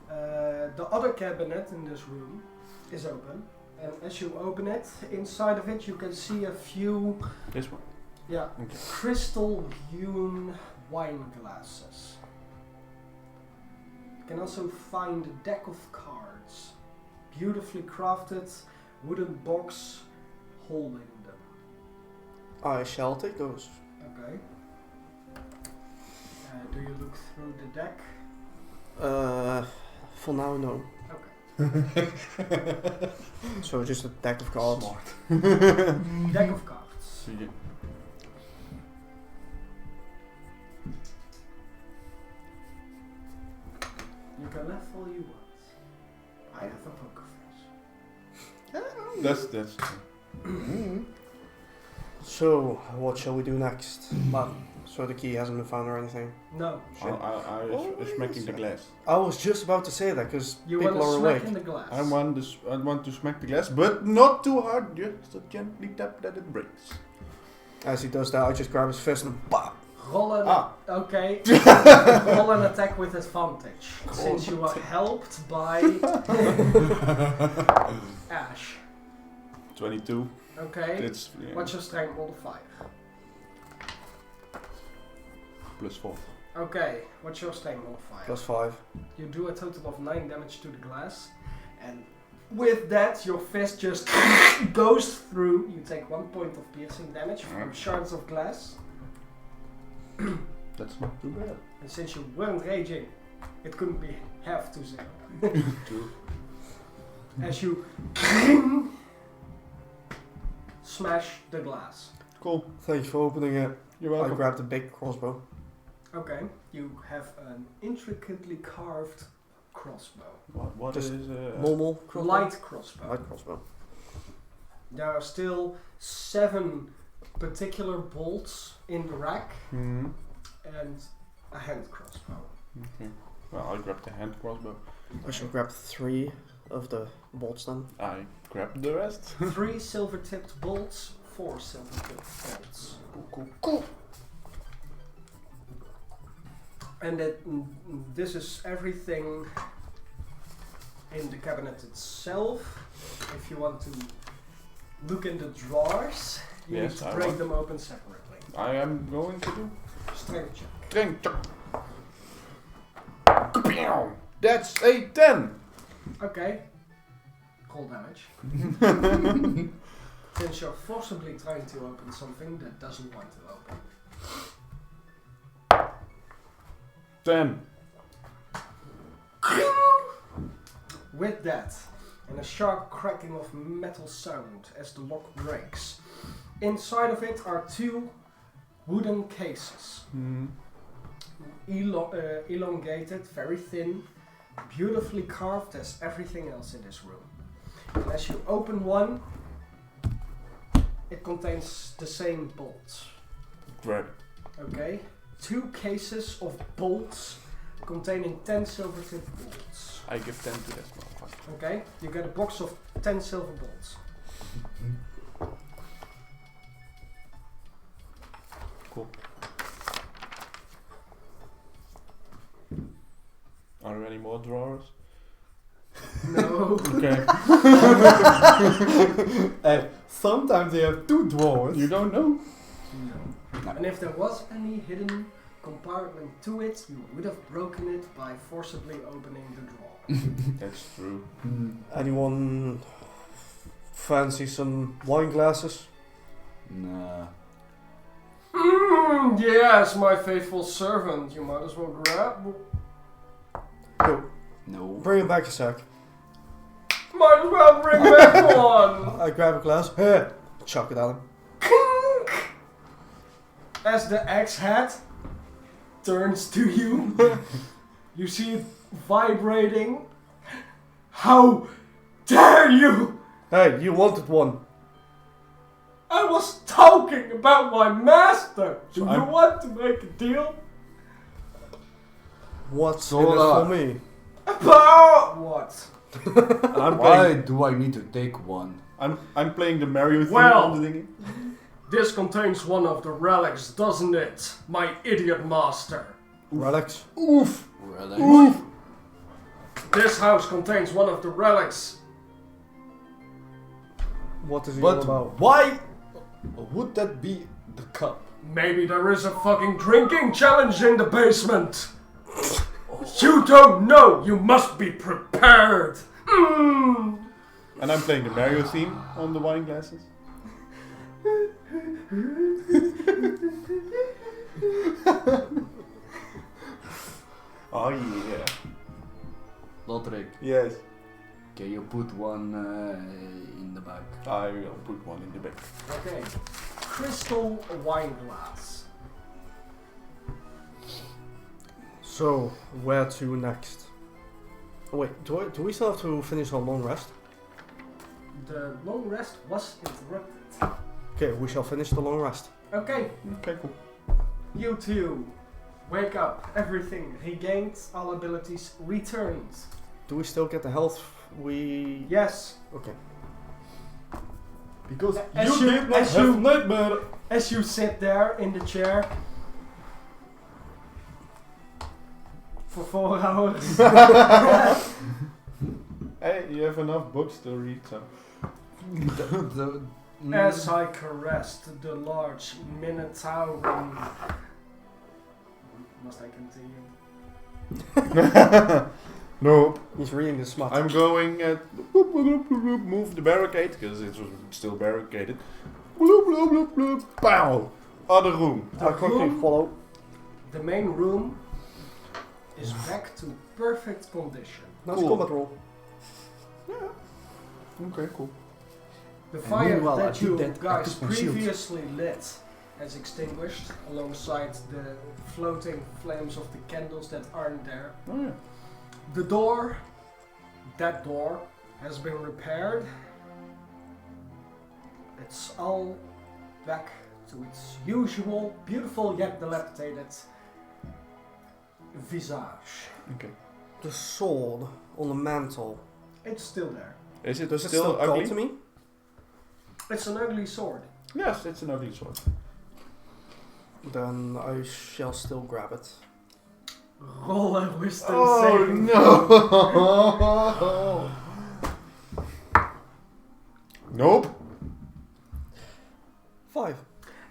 The other cabinet in this room is open, and as you open it, inside of it you can see a few This one. Okay. crystal-hewn wine glasses. You can also find a deck of cards, beautifully crafted wooden box holding them. I shall take those. Okay. Do you look through the deck? For now, no. Okay. So just a deck of cards. Deck of cards. Yeah. You can laugh all you want. I have a poker face. That's So, what shall we do next? So the key hasn't been found or anything? No. I smacking the glass. I was just about to say that because You people want are to smack awake. in the glass. I want to smack the glass, but not too hard. Just a gently tap that it breaks. As he does that, I just grab his fist and BAM! Roll an okay. Roll an attack with advantage, since you are helped by Ash. 22. Okay. It's What's your strength modifier? +4. Okay. What's your strength modifier? +5. You do a total of 9 damage to the glass, and with that, your fist just goes through. You take 1 point of piercing damage from shards of glass. That's not too bad. And since you weren't raging, it couldn't be half to 0. True. As you smash the glass. Cool. Thanks for opening it. You're I welcome. grabbed a big crossbow. Okay, you have an intricately carved crossbow. What Just is Normal crossbow? Light crossbow. Light crossbow. There are still 7 particular bolts in the rack Hmm. and a hand crossbow. Okay. Well, I grabbed the hand crossbow. I shall grab 3 of the bolts then. I grabbed the rest. 3 silver-tipped bolts, 4 silver-tipped bolts. Cool. And this is everything in the cabinet itself. If you want to look in the drawers, you Yes, need to I break want. them open separately. I am going to do. Strength check. Drink. That's a 10. Okay. Roll damage. Since you're forcibly trying to open something that doesn't want to open. 10. With that, and a sharp cracking of metal sound as the lock breaks, Inside of it are 2 wooden cases. Hmm. Elongated, very thin, beautifully carved as everything else in this room. And as you open one, it contains the same bolts. Great. Okay? 2 cases of bolts containing 10 silver tip bolts. I give 10 to that motherfucker. Okay? You get a box of 10 silver bolts. Cool. Are there any more drawers? No. Okay. Sometimes they have 2 drawers. You don't know? No. And if there was any hidden compartment to it, you would have broken it by forcibly opening the drawer. That's true. Anyone fancy some wine glasses? Nah. Yes, my faithful servant. You might as well grab. Go. No. Bring it back a sec. Might as well bring back one. I grab a glass. Here. Chuck it at him. As the axe head turns to you, you see it vibrating. How dare you! Hey, you wanted one. I was talking about my master. Do So you I'm- want to make a deal? What's in it Soda. for me? About what? And I'm Why playing. do I need to take one? I'm playing the Mario theme Well. on the thingy. This contains one of the relics, doesn't it? My idiot master. Relics. Oof. Really? This house contains one of the relics. What is he all But about? why would that be the cup? Maybe there is a fucking drinking challenge in the basement. You don't know. You must be prepared. And I'm playing the Mario theme on the wine glasses. Oh yeah. Lothric, Yes. can you put one in the back? I will put one in the back. Okay. Crystal wine glass. So, where to next? Oh, wait, do we still have to finish our long rest? The long rest was interrupted. Okay, we shall finish the long rest. Okay. Okay, cool. You two. Wake up. Everything regained. All abilities returned. Do we still get the health we... Yes. Okay. Because As you you- did not as have you- nightmare. As you sit there in the chair for 4 hours. Hey, you have enough books to read, so. As I caressed the large minotaur. Must I continue? No. He's reading the smut. I'm going at move the barricade because it was still barricaded. Bloop, bloop, bloop, bloop. Pow! Other room. I'll quickly room- follow. The main room is back to perfect condition. Nice Cool. combat roll. Okay, cool. The And fire meanwhile, I that did you that, I guys took my shield. previously lit has extinguished alongside the floating flames of the candles that aren't there. Oh yeah. The door, that door, has been repaired. It's all back to its usual, beautiful yet dilapidated visage. Okay. The sword on the mantle. It's still there. Is it Does it still still call ugly? to me? It's an ugly sword. Yes, it's an ugly sword. Then I shall still grab it. Roll a wisdom Oh saving. no! Nope. 5.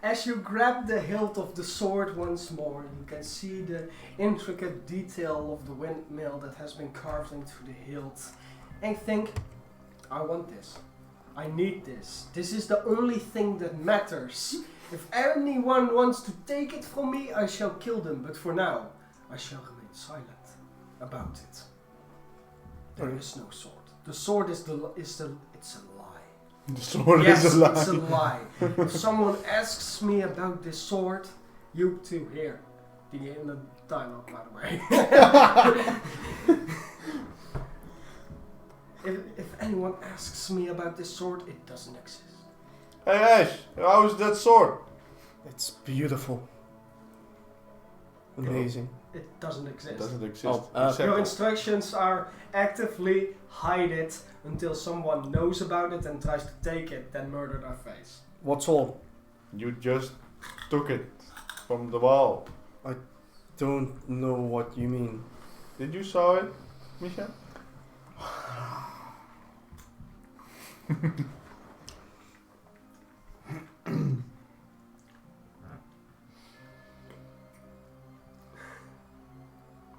As you grab the hilt of the sword once more, you can see the intricate detail of the windmill that has been carved into the hilt. And think, I want this. I need this. This is the only thing that matters. If anyone wants to take it from me, I shall kill them. But for now, I shall remain silent about it. There Okay. is no sword. The sword it's a lie. The sword Yes, is a lie. it's a lie. If someone asks me about this sword, you two here. In the dialogue, by the way. if anyone asks me about this sword, it doesn't exist. Hey Ash, how is that sword? It's beautiful. Amazing. It doesn't exist. It doesn't exist. Oh, Except Your instructions are actively hide it until someone knows about it and tries to take it, then murder their face. What's all? you just took it from the wall. Don't know what you mean. Did you saw it, Misha?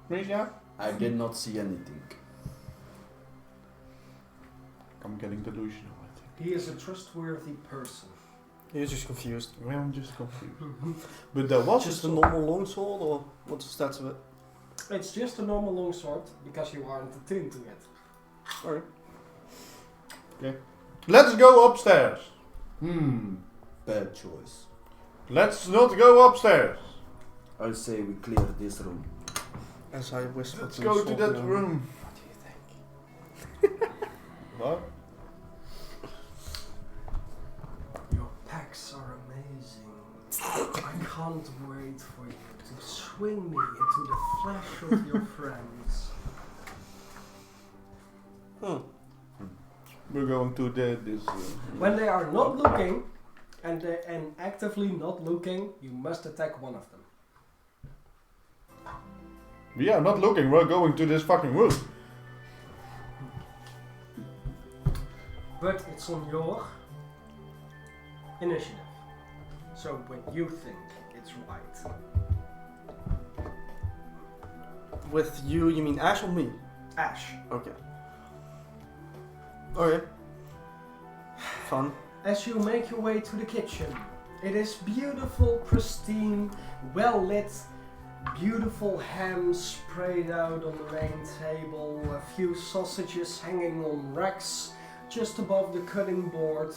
Misha? I did not see anything. I'm getting delusional, I think. He is a trustworthy person. You're just confused. I'm just confused. But there was Just a normal longsword, or what's the stats of it? It's just a normal longsword because you aren't attuned to it. Sorry. Let's go upstairs. Bad choice. Let's not go upstairs. I say we clear this room. As I whisper Let's to go to Salt that now. room. What do you think? What? Your packs are amazing. I can't wait for you to swing me into the flesh of your friends. We're going to this. When they are not looking, and actively not looking, you must attack one of them. We are not looking. We're going to this fucking room. But it's on your initiative. So when you think it's right. With you mean Ash or me? Ash, Okay. Okay. Fun. as you make your way to the kitchen, it is beautiful, pristine, well lit, beautiful ham sprayed out on the main table, a few sausages hanging on racks just above the cutting board.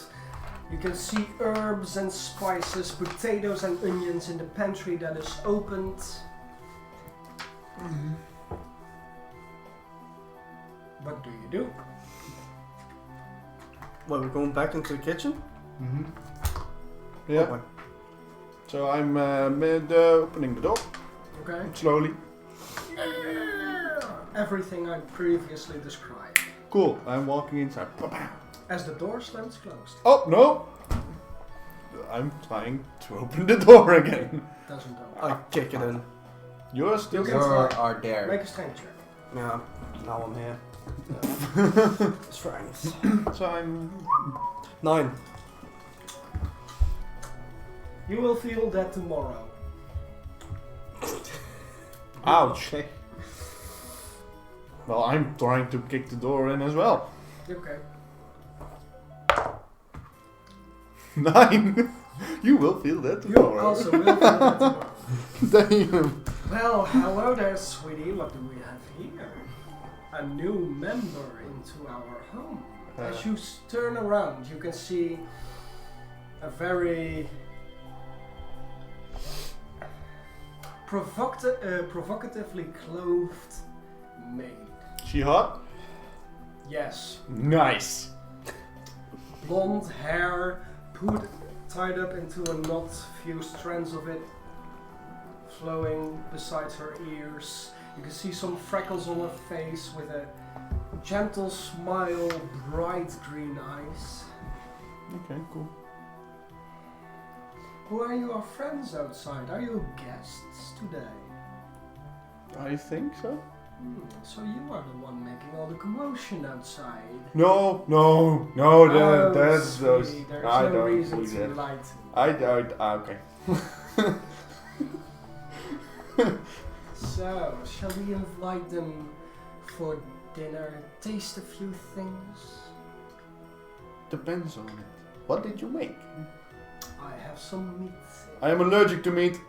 You can see herbs and spices, potatoes and onions in the pantry that is opened. What do you do? Well, we're going back into the kitchen? Mm-hmm. Yeah. Oh, So I'm opening the door Okay. slowly. Everything I previously described. Cool. I'm walking inside. As the door slams closed. Oh no! I'm trying to open the door again. Doesn't open. I kick it in. You're still. You You can try. are there. Make a strength check. Yeah, now I'm here. Strength. So I'm. 9. You will feel that tomorrow. Ouch. Well, I'm trying to kick the door in as well. Okay. 9. You will feel that You tomorrow. also will feel that tomorrow. Damn. Well, hello there, sweetie. What do we have here? A new member into our home. As you turn around, you can see a very provocatively clothed maid. She hot? Yes. Nice. Blonde hair, tied up into a knot, few strands of it flowing beside her ears. You can see some freckles on her face with a gentle smile, bright green eyes. Okay, cool. Who are your friends outside? Are you guests today? I think so. So you are the one making all the commotion outside. No, that's those. sweetie, there's I no don't reason believe to that. lie to me. I don't. Okay. So, shall we invite them for dinner, taste a few things? Depends on it. What did you make? I have some meat. I am allergic to meat.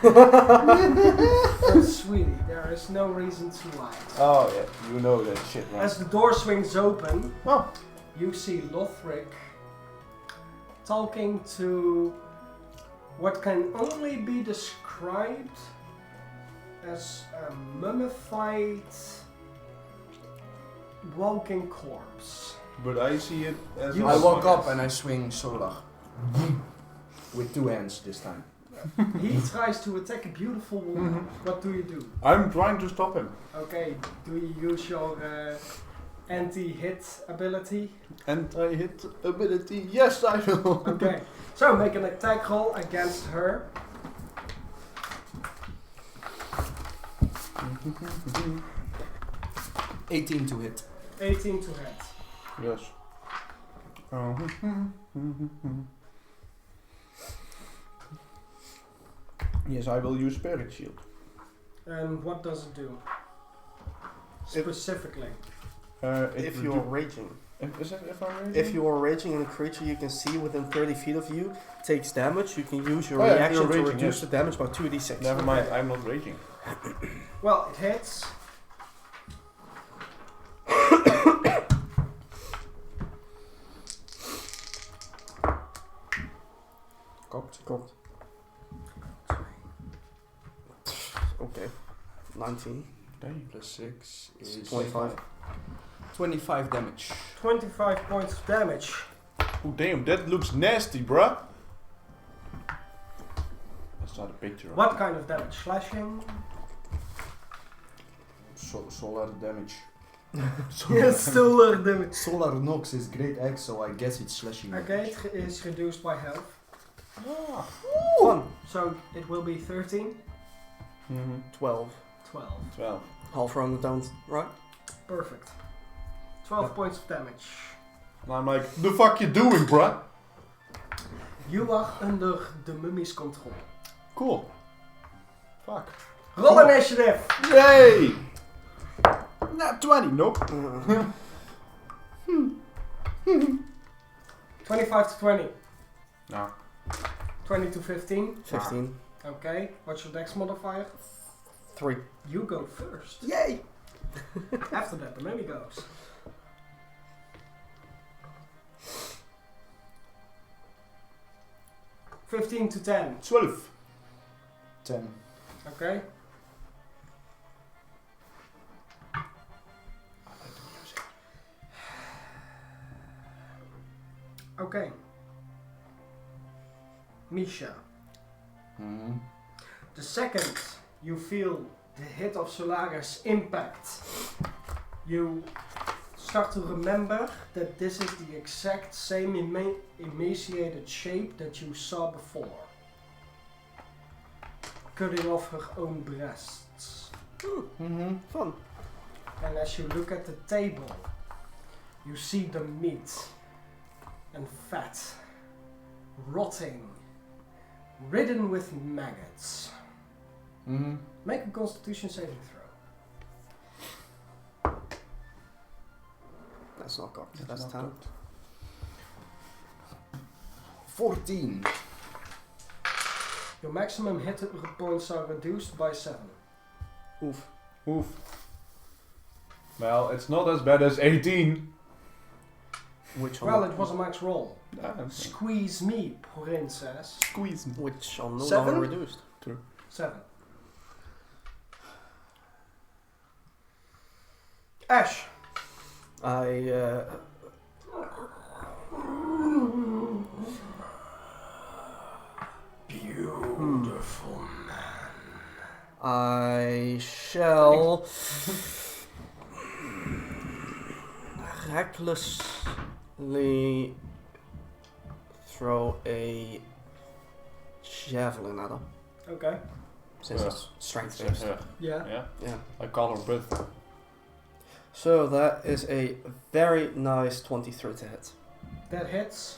Oh, sweetie, there is no reason to lie. Oh yeah, you know that shit, right? As the door swings open, Oh. you see Lothric talking to what can only be described as a mummified walking corpse. But I see it as You I a walk small- up and I swing solar. With 2 hands this time. He tries to attack a beautiful woman. What do you do? I'm trying to stop him. Okay, do you use your anti-hit ability? Anti-hit ability, yes I will. Okay, so make an attack roll against her. Mm-hmm. 18 to hit. 18 to hit. Yes. Yes, I will use Spirit Shield. And what does it do? Specifically. If you're raging. Is it if I'm raging? If you are raging and a creature you can see within 30 feet of you takes damage, you can use your Oh yeah, reaction you're to raging, reduce yes. the damage by 2d6. Never mind, I'm not raging. Well, it hits. Cocked. Okay. 19. Dang. Plus 6 is 25. 25 damage. 25 points of damage. Oh damn, that looks nasty, bruh. That's not a picture. of What it. kind of damage? Slashing? Solar damage. Yes, still damage. Solar knocks is great X, so I guess it's slashing. Okay, it is reduced by health. Ah. Fun. So it will be 13, 12. 12. 12. Half rounded down, right? Perfect. 12 points of damage. And I'm like, the fuck you doing, bruh? You are under the mummy's control. Cool. Fuck. Roll initiative! Yay! Not 20, nope. 25 to 20. No. 20 to 15. 15. Okay, what's your dex modifier? 3. You go first. Yay! After that, the mummy goes. $15 to 10. 12. 10. Okay. Okay. Misha. Mm-hmm. The second you feel the hit of Solaris impact, you start to remember that this is the exact same emaciated shape that you saw before. Cutting off her own breasts. Mm-hmm. Fun. And as you look at the table, you see the meat and fat rotting, ridden with maggots. Mm-hmm. Make a Constitution saving throw. That's not cocked. That's That's not 10. 14. Your maximum hit points are reduced by 7. Oof. Oof. Well, it's not as bad as 18. Which Well, on it was a max roll. Ah, Squeeze me, princess. Squeeze me. which are no 7? longer reduced. 7. Ash. I Beautiful man. I shall recklessly throw a javelin at him. Okay. Since Yeah. it's strength based. Yeah. Yeah. Yeah. Yeah. I call her breath. So that is a very nice 23 to hit. That hits.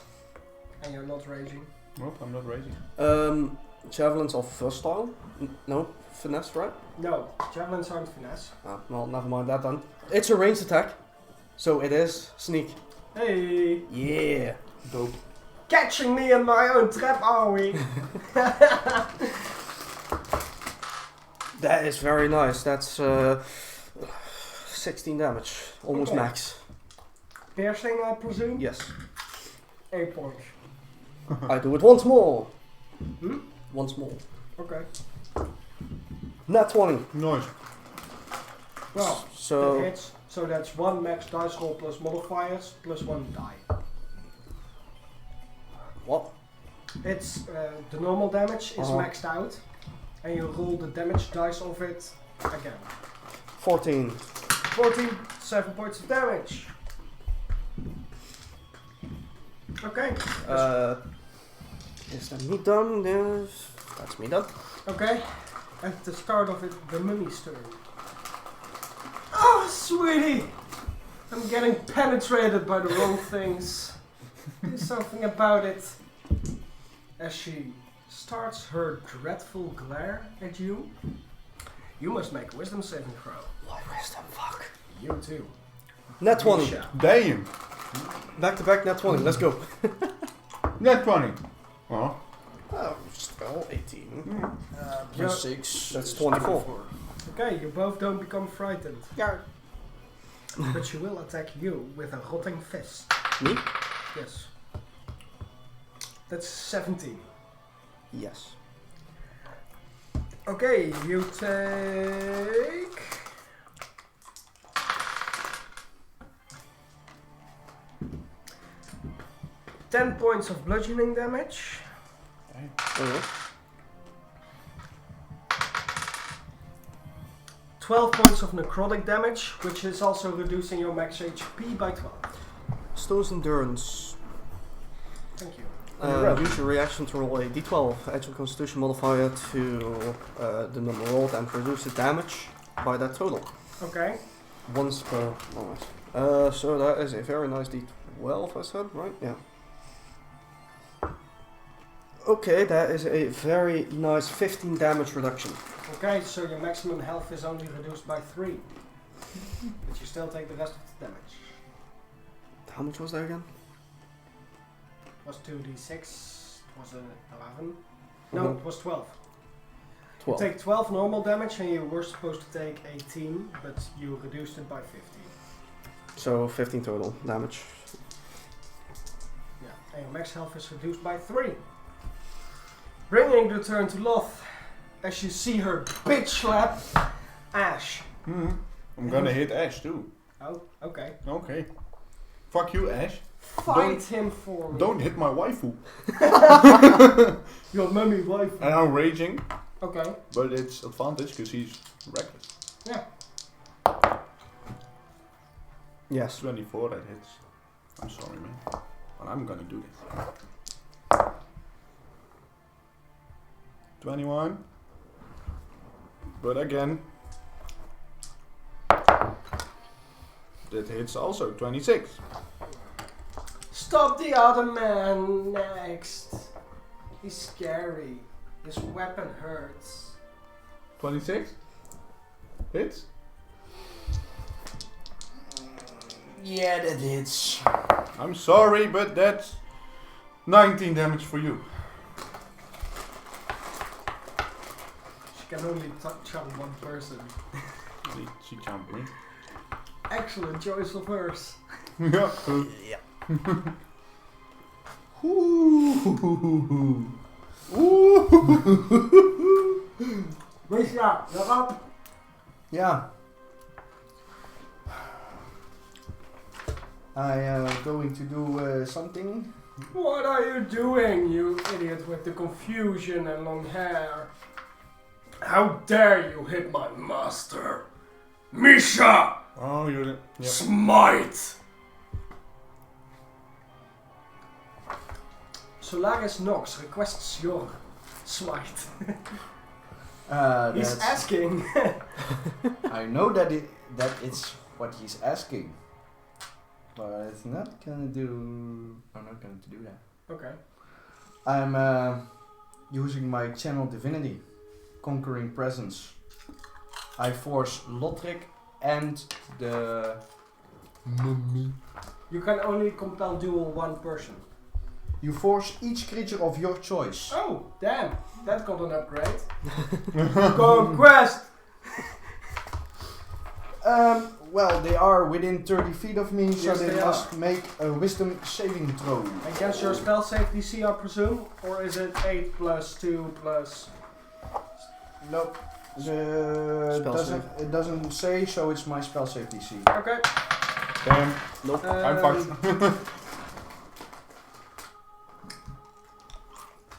And you're not raging. Nope, I'm not raging. Javelins are versatile. No, finesse, right? No, javelins aren't finesse. Ah, well, never mind that then. It's a ranged attack, so it is sneak. Hey! Yeah. Dope. Catching me in my own trap, are we? That is very nice. That's 16 damage, almost Okay. max. Piercing, I presume? Yes. 8 points. I do it once more. Hmm? Once more. Okay. Nat 20. Nice. Well, that So hits. So that's 1 max dice roll plus modifiers plus 1 die. what? It's the normal damage is Uh-huh. maxed out, and you roll the damage dice of it again. 14. 14, 7 points of damage. Okay. Is that me done? Yes, that's me done. Okay. At the start of it, the mummy's turn. Oh, sweetie! I'm getting penetrated by the wrong things. Do something about it. As she starts her dreadful glare at you, you must make a wisdom saving throw. What wisdom? Fuck. You too. Nat 20. Misha. Damn. Back to back nat 20. Let's go. Net 20. Oh. Oh, spell 18. Yeah. 6. That's 24. Okay, you both don't become frightened, Yeah. but she will attack you with a rotting fist. Me? Yes. That's 17. Yes. Okay, you take... ten points of bludgeoning damage. Okay. 12 points of necrotic damage, which is also reducing your max HP by 12. Stone's Endurance. Thank you. Use your reaction to roll a d12, add your constitution modifier to the number rolled and reduce the damage by that total. Okay. Once per moment. So that is a very nice d12, I said, right? Yeah. Okay, that is a very nice 15 damage reduction. Okay, so your maximum health is only reduced by 3. But you still take the rest of the damage. How much was that again? It was 2d6, it was 11. No, it was 12. 12. You take 12 normal damage and you were supposed to take 18, but you reduced it by 15. So 15 total damage. Yeah, and your max health is reduced by 3. Bringing the turn to Loth, as you see her bitch slap Ash. I'm gonna hit Ash too. Oh, okay. Okay. Fuck you, Ash. Fight him for me. Don't hit my waifu. Your mummy wife. And I'm raging, Okay. but it's advantage because he's reckless. Yeah. Yes. 24, that hits. I'm sorry, man. But I'm gonna do this. 21. But again, that hits also 26. Stop the other man next. He's scary. His weapon hurts. 26? Hits? Yeah, that hits. I'm sorry, but that's 19 damage for you. She can only charm one person. She jumped me. Excellent choice of hers. Yeah. Yeah. Misha, you're up. Yeah. I am going to do something. What are you doing, you idiot with the confusion and long hair? How dare you hit my master? Misha! Oh, you're the... Yep. Smite! Solaris Nox requests your smite. He's That's- asking. I know that it's what he's asking, but it's not gonna do. I'm not going to do that. Okay. I'm using my channel divinity, conquering presence. I force Lothric and the mummy. You can only compel duel one person. You force each creature of your choice. Oh, damn. That got an upgrade. Conquest! Well, they are within 30 feet of me, so Yes, they they must make a wisdom saving throw. Against your spell save DC, I presume? Or is it 8 plus 2 plus... Nope. It doesn't say, so it's my spell save DC. Okay. Damn. Nope. I'm fucked.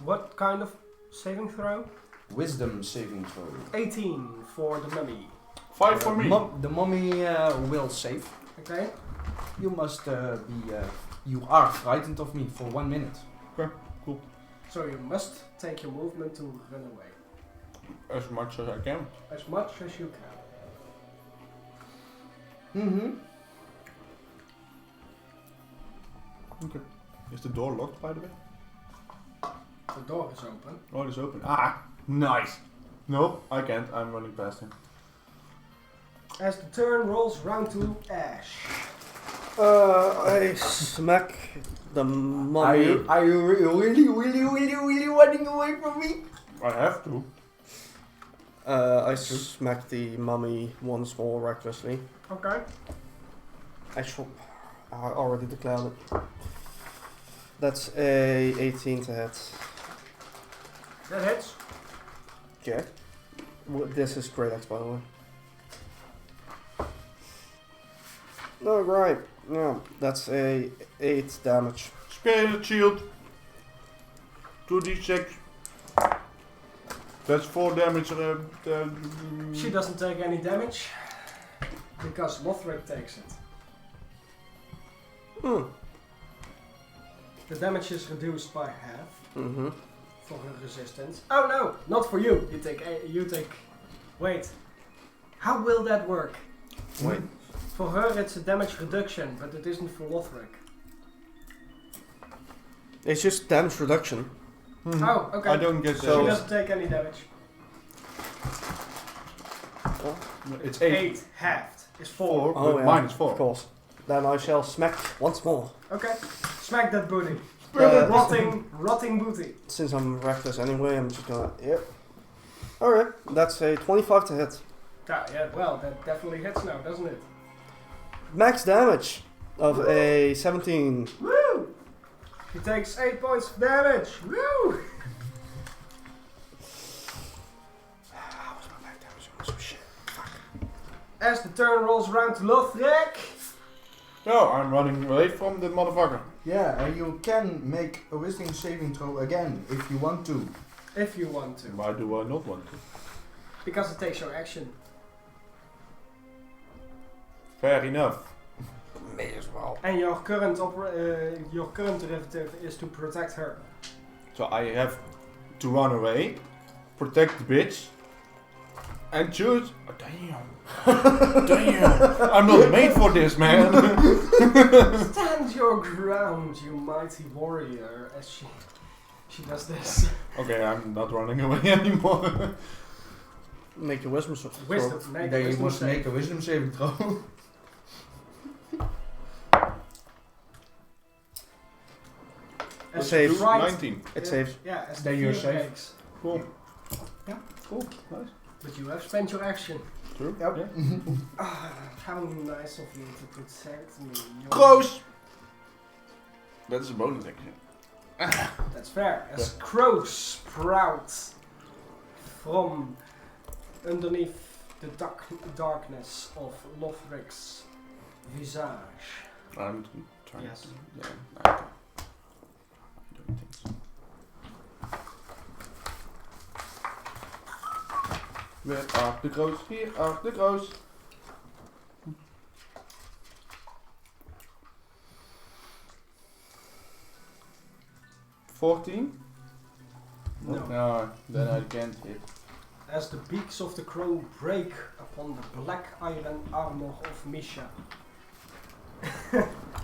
What kind of saving throw? Wisdom saving throw. 18 for the mummy. 5 for me. The mummy will save. Okay. You must you are frightened of me for 1 minute. So you must take your movement to run away. As much as I can. As much as you can. Mm-hmm. Okay. Is the door locked, by the way? The door is open. Oh, it is open. Ah, nice. Nope, I can't. I'm running past him. As the turn rolls round to Ash. I smack the mummy. Are you really running away from me? I have to. I smack the mummy once more recklessly. Okay. I already declared it. That's a 18 to hit. That hits. Okay. This is great X, by the way. No, right. Yeah, that's a 8 damage. Spirit shield. 2d6. That's 4 damage. She doesn't take any damage. Because Lothric takes it. Hmm. The damage is reduced by half. Mm-hmm. For her resistance. Oh no, not for you. You take. Wait. How will that work? Wait. For her, it's a damage reduction, but it isn't for Lothric. It's just damage reduction. Oh, okay. I don't get She So- doesn't take any damage. It's 8. 8 halved is 4. Oh, but yeah, mine is 4. Of course. Then I shall smack once more. Okay. Smack that booty. Uh, Rotting booty. Since I'm reckless anyway, I'm just gonna. Yep. Alright, that's a 25 to hit. Yeah, well, that definitely hits now, doesn't it? Max damage of a 17. Woo! He takes 8 points of damage. Woo! How was my max damage? Oh, shit. Fuck. As the turn rolls around to Lothric. No, I'm running away from the motherfucker. Yeah, and you can make a wisdom saving throw again if you want to. If you want to. Why do I not want to? Because it takes your action. Fair enough. May as well. And your current derivative is to protect her. So I have to run away, protect the bitch, and choose. Oh, damn. Damn. I'm not made for this, man. Stand your ground, you mighty warrior, as she does this. Okay, I'm not running away anymore. Make your wisdom throw. Wisdom, make Then a you wisdom must save. make a wisdom saving throw. As Save. you right- 19. It saves. Yeah, as Then the you're fear safe. takes. Cool. Yeah. Cool. Nice. But you have spent your action. True. Yep. Yeah. Ah, how nice of you to protect me. Close. That's a bonus action. That's fair. As crows sprout from underneath the darkness of Lothric's visage. I'm trying Yes. to. Yeah. Okay. Doing things. Where are the crows? Here are the crows. $14? No. No, then I can't hit. As the beaks of the crow break upon the black iron armor of Misha.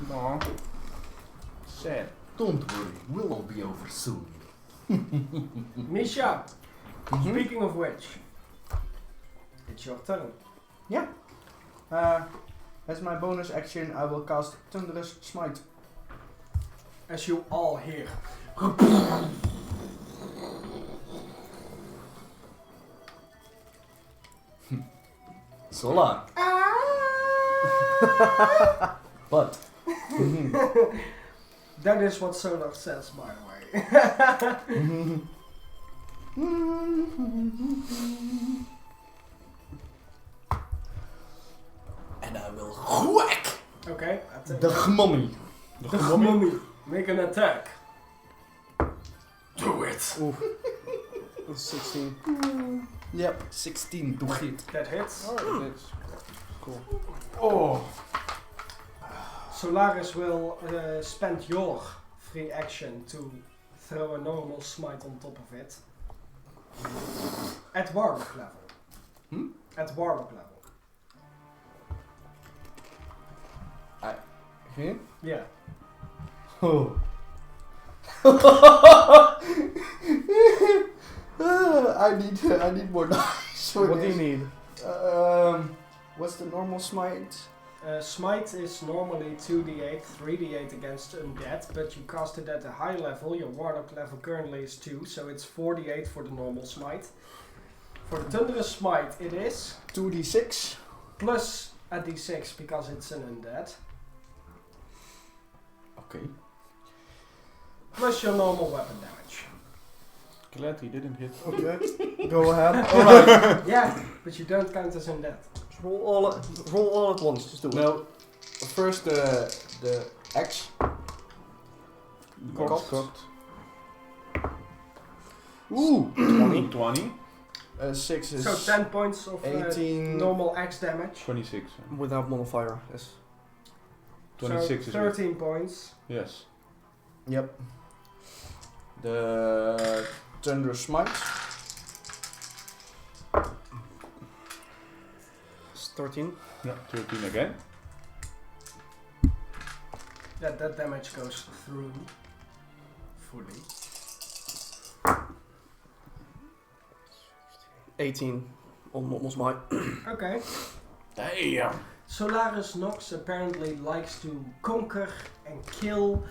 No. Sad. Don't worry, we'll all be over soon. Misha, speaking of which, it's your turn. As my bonus action, I will cast Thunderous Smite. As you all hear. Sola. But That is what Solar says, by the way. and I will whack Okay. the gmommy. The mummy. Make an attack. Do it. Ooh. That's 16. Yep, 16 to hit. That hits. Oh, that's cool. Oh. Solaris will spend your free action to throw a normal smite on top of it. At Warlock level. At Warlock level. Here? Yeah. Oh. I need more dice for What do you this. need? What's the normal smite? Smite is normally 2d8, 3d8 against undead, but you cast it at a high level. Your Warlock level currently is 2, so it's 4d8 for the normal smite. For the Thunderous Smite, it is 2d6. plus a d6 because it's an undead, Okay. plus your normal weapon damage. Glad he didn't hit. Okay. Go ahead. Alright. Yeah, but you don't count as undead. Roll all at once. Just do it. No. First the axe. Cocked. Cocked. Ooh. 20. 20. 6 is So 10 points of 18. normal axe damage. 26. Without modifier. Yes. 26 so is 13 points. Yes. Yep. The Thunder Smite. It's 13. No, 13 again. That damage goes through fully. 18 on normal smite. Okay. Damn. Solaris Nox apparently likes to conquer and kill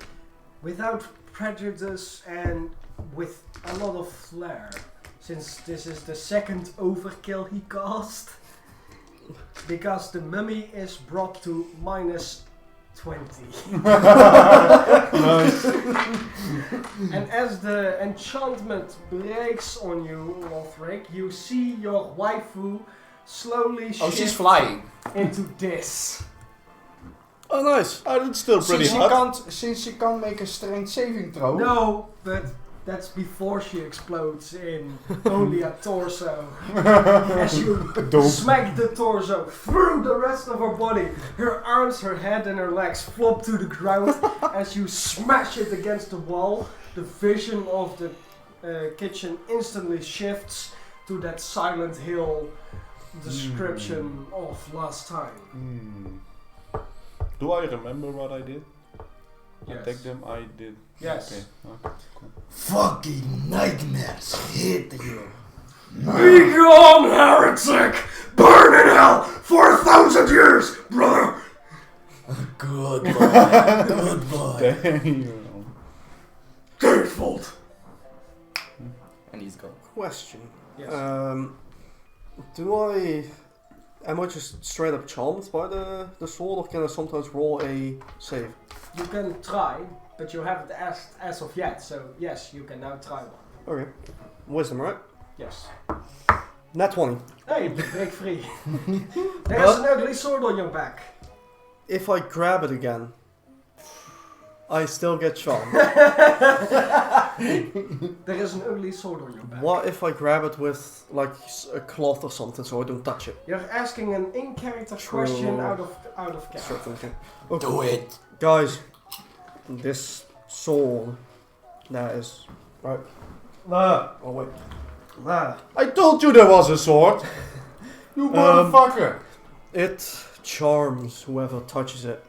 without prejudice and with a lot of flair. Since this is the second overkill he cast. Because the mummy is brought to minus 20. Nice. And as the enchantment breaks on you, Lothric, you see your waifu slowly Oh, shift she's flying. into this. Oh, nice. Oh, that's still pretty hot. Since she can't make a strength saving throw. No, but that's before she explodes in only a torso. As you smack the torso through the rest of her body, her arms, her head and her legs flop to the ground. As you smash it against the wall, the vision of the kitchen instantly shifts to that Silent Hill description of last time. Do I remember what I did? Yes. Attack them, I did. Yes. Okay, cool. Fucking nightmares hit you. Be gone, heretic! Burn in hell for 1,000 years, brother! Good boy. Good boy. Damn. Their fault. And he's gone. Question. Yes. Am I just straight up charmed by the sword, or can I sometimes roll a save? You can try, but you haven't asked as of yet, so yes, you can now try one. Okay. Wisdom, right? Yes. Nat 20. Hey, you break free. There's an ugly sword on your back. If I grab it again, I still get charmed. There is an ugly sword on your back. What if I grab it with like a cloth or something so I don't touch it? You're asking an in-character True. question out of character. Certainly. Do it. Guys, this sword, that is right. Oh wait. I told you there was a sword! You motherfucker! It charms whoever touches it.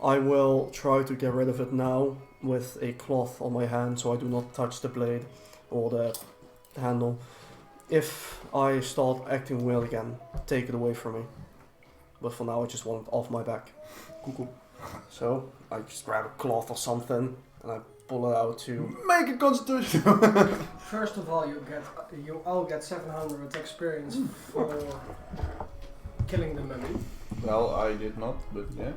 I will try to get rid of it now with a cloth on my hand so I do not touch the blade or the handle. If I start acting weird again, take it away from me. But for now I just want it off my back. Cool. So I just grab a cloth or something and I pull it out to Make a constitution. First of all, you all get 700 experience for killing the mummy. Well, I did not, but yeah.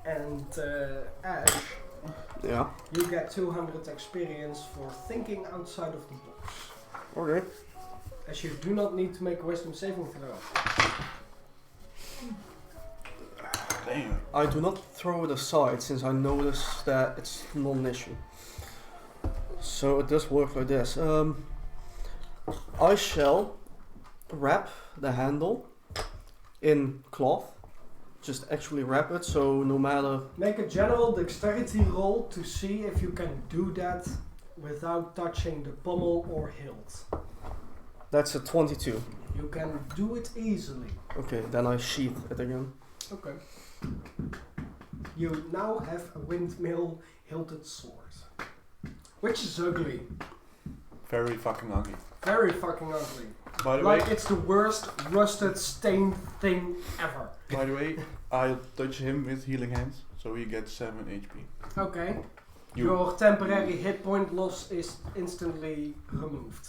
And Ash, Yeah. you get 200 experience for thinking outside of the box. Okay. As you do not need to make a wisdom saving throw. Damn. I do not throw it aside since I notice that it's not an issue. So it does work like this. I shall wrap the handle in cloth. Just actually wrap it so no matter... Make a general dexterity roll to see if you can do that without touching the pommel or hilt. That's a 22. You can do it easily. Okay, then I sheath it again. Okay. You now have a windmill hilted sword. Which is ugly. Very fucking ugly. Very fucking ugly. By the Like way, it's the worst rusted stained thing ever. by the way, I'll touch him with healing hands, so he gets 7 HP. Okay. You Your temporary hit point loss is instantly removed.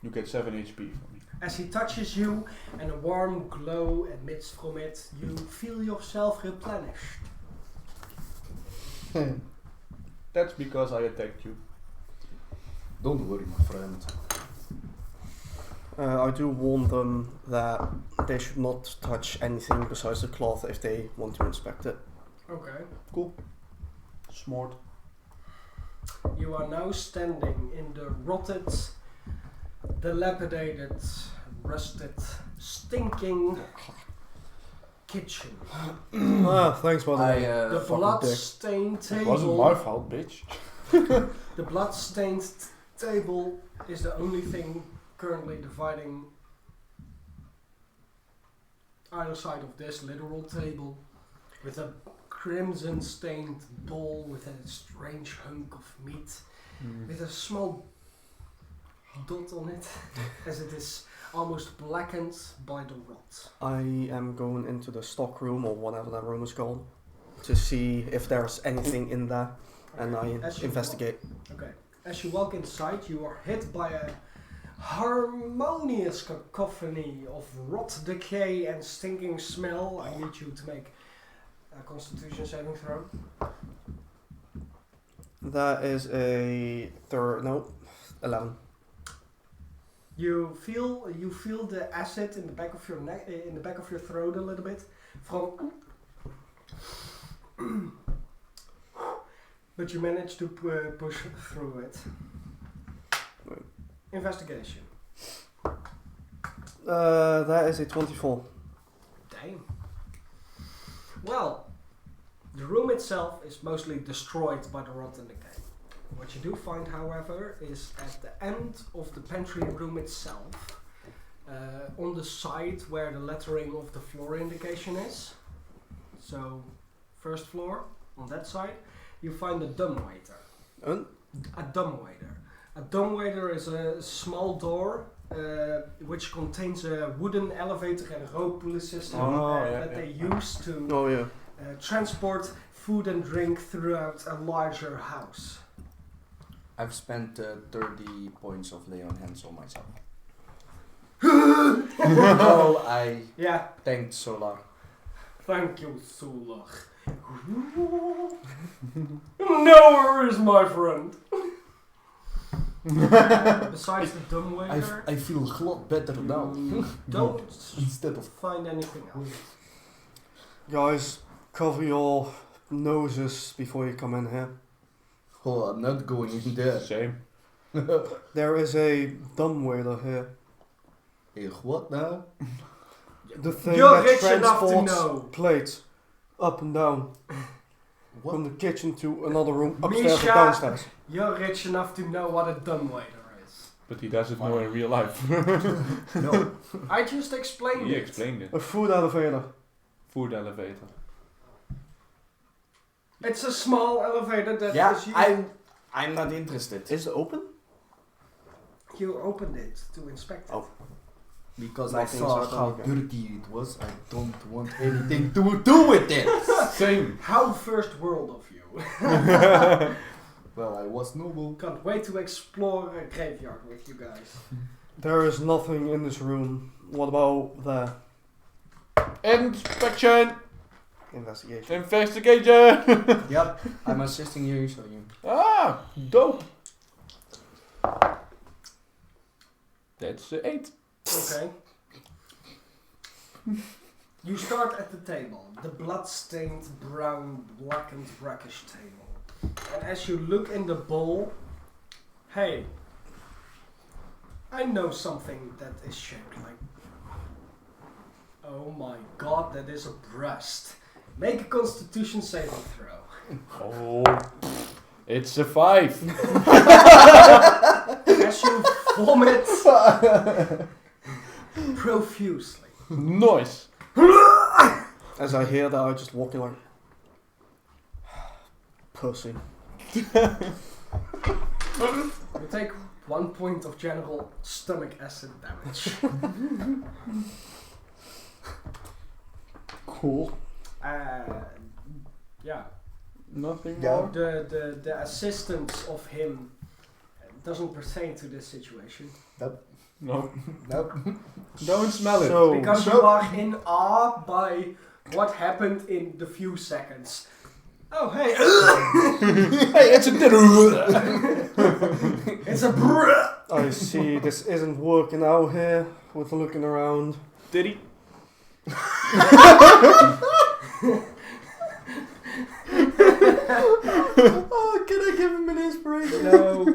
you get 7 HP from me. As he touches you and a warm glow emits from it, you feel yourself replenished. That's because I attacked you. Don't worry, my friend. I do warn them that they should not touch anything besides the cloth if they want to inspect it. Okay. Cool. Smart. You are now standing in the rotted, dilapidated, rusted, stinking kitchen. Thanks, by the way. The fucking blood-stained It wasn't my table. fault, bitch. The blood-stained table is the only thing currently dividing either side of this literal table, with a crimson-stained bowl with a strange hunk of meat, with a small dot on it, as it is almost blackened by the rot. I am going into the stock room, or whatever that room is called, to see if there's anything in there, and I As you investigate. Okay. As you walk inside, you are hit by a harmonious cacophony of rot, decay, and stinking smell. I need you to make a Constitution saving throw. That is a 11. You feel the acid in the back of your neck, in the back of your throat a little bit, from. But you manage to push through it. Investigation. That is a 24. Damn. Well, the room itself is mostly destroyed by the rot and decay. What you do find, however, is at the end of the pantry room itself, on the side where the lettering of the floor indication is, so first floor, on that side, you find a dumbwaiter. A dumbwaiter. A dumbwaiter is a small door which contains a wooden elevator and rope pulley system they use to transport food and drink throughout a larger house. I've spent 30 points of lay on hands on myself. I thanked Solar. Thank you, Solar. No worries, my friend. Besides the dumbwaiter, I feel a lot better now. don't Instead of find anything else. Guys, cover your noses before you come in here. Oh, I'm not going in there. Same. There is a dumbwaiter here. What now? The thing You're that rich enough to transports know. plates up and down. What? From the kitchen to another room, upstairs or Misha. downstairs. You're rich enough to know what a dumbwaiter is. But he doesn't know in real life. No. I just explained He it. explained it. A food elevator. Food elevator. It's a small elevator that Yeah, is used. I'm not interested. Is it open? You opened it to inspect it. Oh. Because Nothing's I saw open how again. dirty it was. I don't want anything to do with it. Same. How first world of you. Well, I was noble. Can't wait to explore a graveyard with you guys. There is nothing in this room. What about there? Inspection! Investigation. Investigation! Yep, I'm assisting you, so you. Ah, dope. That's 8. Okay. You start at the table, the blood-stained, brown, blackened, brackish table. And as you look in the bowl, hey, I know something that is shaped like... Oh my god, that is a breast. Make a constitution saving throw. Oh, it's a 5. As you vomit profusely. Nice. As I hear that, I just walk in like... Pussy. You take 1 point of general stomach acid damage. Cool. Yeah. Nothing Yeah. more? The assistance of him doesn't pertain to this situation. No. Nope. Don't smell it. So, Because you are in awe by what happened in the few seconds. Oh, hey. Hey, it's a It's a bruh. I see this isn't working out here with looking around. Diddy. Oh, can I give him an inspiration? No.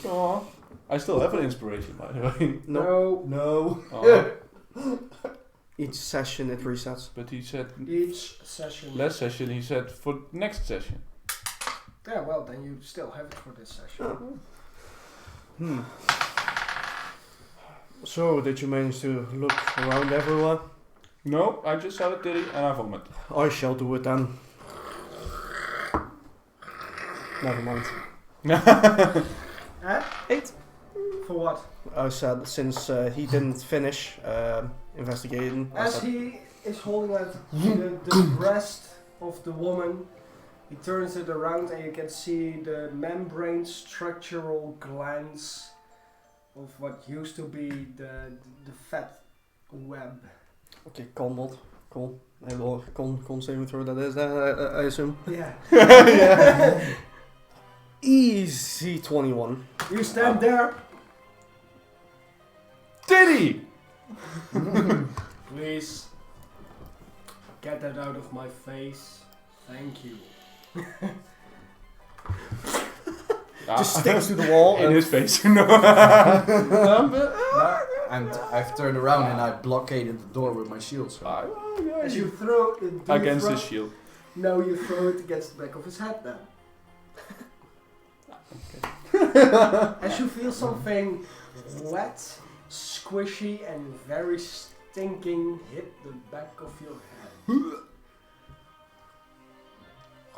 Aw. I still have an inspiration, by the way. No. No. Aw. Each session it resets. But he said, Each session. last session, he said for next session. Yeah, well, then you still have it for this session. So, did you manage to look around everywhere? No, I just saw the titty and I vomit. I shall do it then. Never mind. Eh? 8. For what? I said since he didn't finish investigating. I As said, he is holding out the breast of the woman, he turns it around and you can see the membrane structural glands of what used to be the fat web. okay, combat. Cool. I will con saving throw that is, I assume. Yeah. Easy 21. You stand there. Titty! Please get that out of my face. Thank you. Just sticks to the wall. In and his face. No. And I've turned around and I blockaded the door with my shield. So. As you throw it Against his shield. No, you throw it against the back of his head then. As you feel something wet, squishy and very stinking hit the back of your head.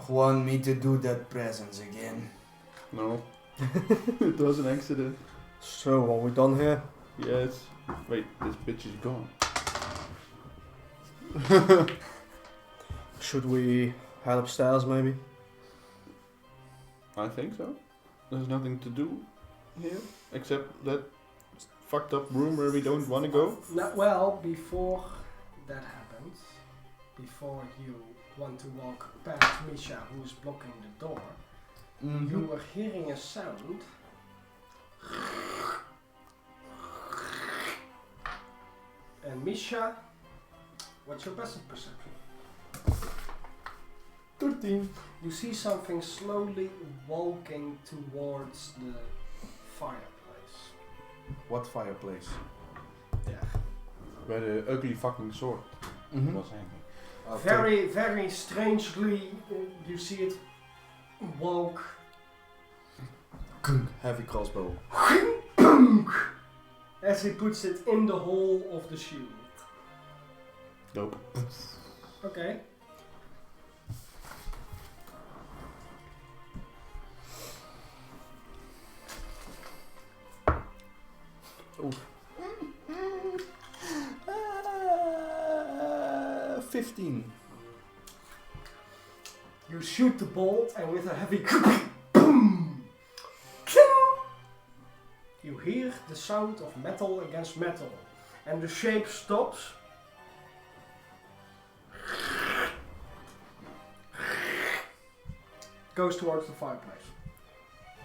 Want me to do that presence again? No. It was an accident. So, are we done here? Yes. Wait, this bitch is gone. Should we head upstairs maybe? I think so. There's nothing to do here except that fucked up room where we don't want to go. No, well, before that happens, before you want to walk past Misha, who is blocking the door, you were hearing a sound. And Misha, what's your passive perception? 13. You see something slowly walking towards the fireplace. What fireplace? Yeah. Where the ugly fucking sword was hanging. Okay. Very, very strangely, you see it walk. Heavy crossbow. As he puts it in the hole of the shield. Dope. Okay. Oof. 15. You shoot the bolt and with a heavy boom, you hear the sound of metal against metal. And the shape stops. goes towards the fireplace.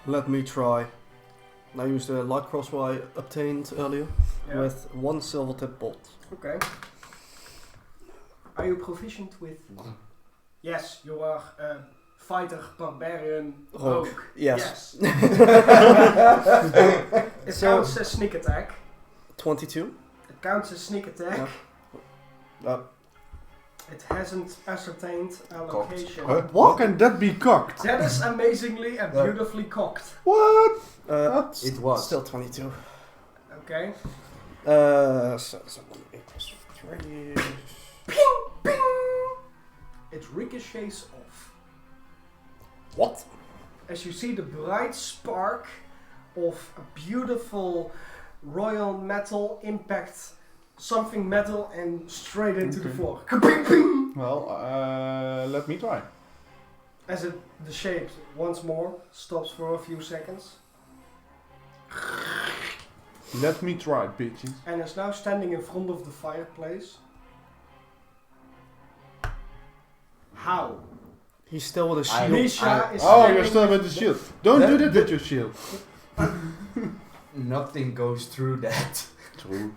Let me try. I use the light crossbow I obtained earlier Yeah. with 1 silver tip bolt. Okay. Are you proficient with? Yes, you are a fighter, barbarian, rogue. Yes. It So- counts as sneak attack. 22. It counts as sneak attack. Yeah. It hasn't ascertained a location. How can that be cocked? That is amazingly and beautifully cocked. What? It was. Still 22. Okay. So 8 plus 3. Ping, ping. It ricochets off. What? As you see the bright spark of a beautiful royal metal impact something metal and straight into the Okay. floor. Ping, ping. Well, let me try. As the shape once more stops for a few seconds Let me try, bitches. and is now standing in front of the fireplace. How? He's still with a I- shield. Misha is Oh, you're standing still with the shield. Don't do that with your shield. Nothing goes through that. True.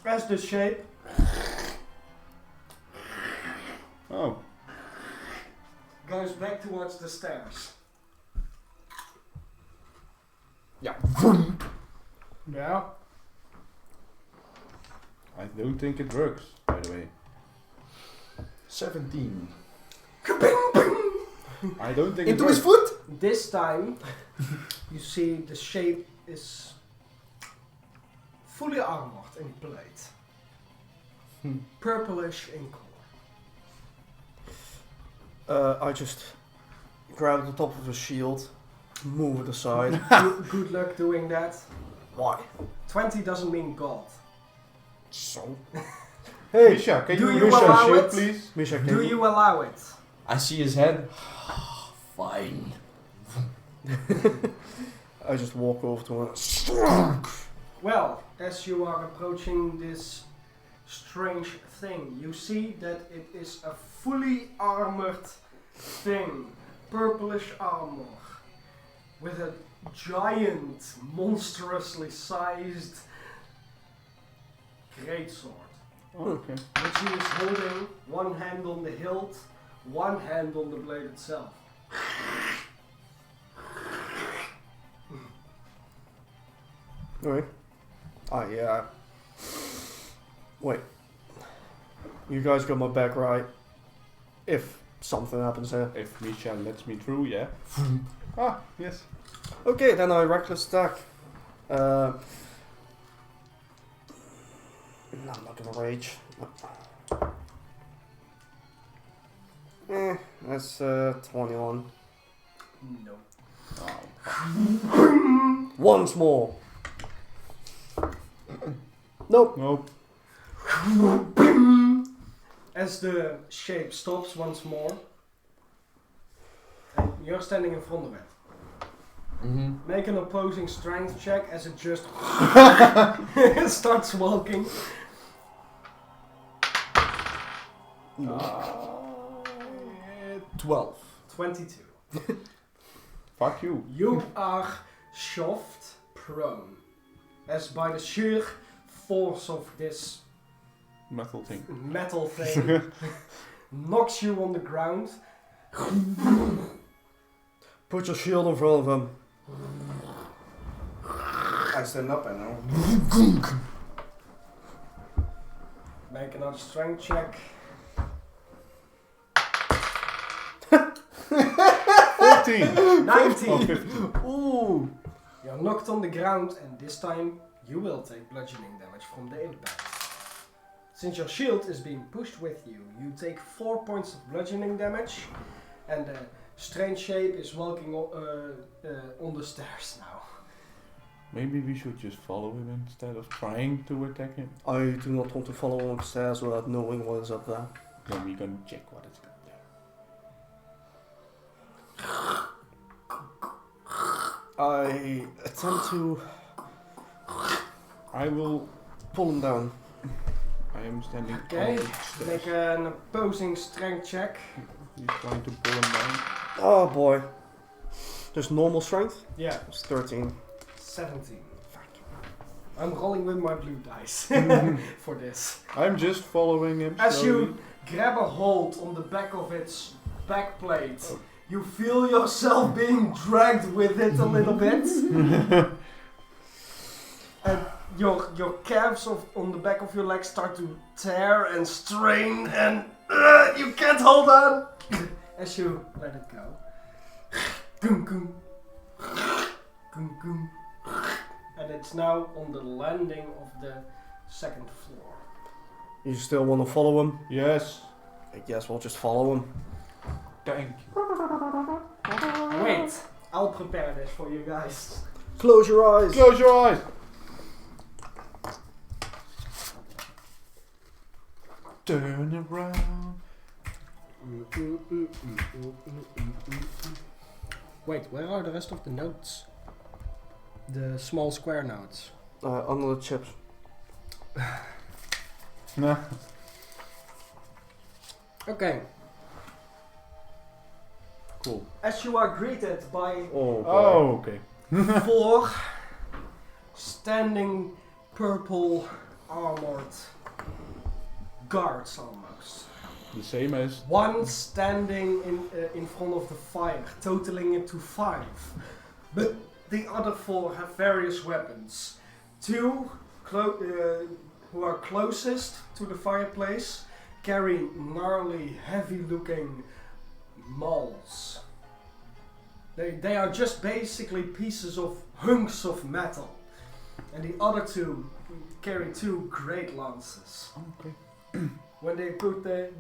as the shape Oh. goes back towards the stairs. Yeah. Yeah. I don't think it works, by the way. 17. I don't think Into it his works. foot? This time you see the shape is fully armored in plate. Purplish in color. I just grab the top of the shield, move it aside. Good luck doing that. Why? 20 doesn't mean God. So? Hey, Misha, can do you you use your allow shield, it? please? Misha, can Do you allow it? I see his head. Fine. I just walk over to him. Well, as you are approaching this strange thing, you see that it is a fully armored thing. Purplish armor. With a giant, monstrously sized greatsword. Oh, okay. Which he is holding, one hand on the hilt, one hand on the blade itself. Alright. Wait. You guys got my back, right? If something happens here. If Misha lets me through, yeah. Ah, yes. Okay, then I reckless attack. No, I'm not gonna rage. That's 21. No. Oh. Once more. Nope. Nope. As the shape stops once more, and you're standing in front of it. Mm-hmm. Make an opposing strength check as it just starts walking. 12. 22. Fuck you. You are shoved prone, as by the sheer force of this Metal thing. metal thing knocks you on the ground. Put your shield in front of him. I stand up and now. Make another strength check. 14. 19. Oh, 15. Ooh. You're knocked on the ground, and this time you will take bludgeoning damage from the impact. Since your shield is being pushed with you, you take 4 points of bludgeoning damage, and the strange shape is walking on the stairs now. Maybe we should just follow him instead of trying to attack him. I do not want to follow him upstairs without knowing what is up there. Then we're gonna check what is up there. I attempt to I will. pull him down. I am standing Okay, on the stairs. make an opposing strength check. He's trying to pull him down. Oh boy. There's normal strength? Yeah, It's 13. 17. I'm rolling with my blue dice for this. I'm just following him. As slowly. you grab a hold on the back of its back plate, you feel yourself being dragged with it a little bit. And your calves on the back of your legs start to tear and strain, and you can't hold on as you let it go. Goom, goom. Goom, goom. And it's now on the landing of the second floor. You still want to follow him? Yes. I guess we'll just follow him. Thank you. Wait, I'll prepare this for you guys. Close your eyes! Close your eyes. Turn around. Wait, where are the rest of the notes? The small square notes. Under the chips. Nah. Okay. Cool. As you are greeted by Oh boy. Oh, okay. 4 standing purple armored guards almost. The same as. 1 standing in front of the fire, totaling it to 5. But the other 4 have various weapons. 2 who are closest to the fireplace carry gnarly, heavy-looking mauls. They are just basically pieces of hunks of metal. And the other 2 carry 2 great lances. Okay. When they put they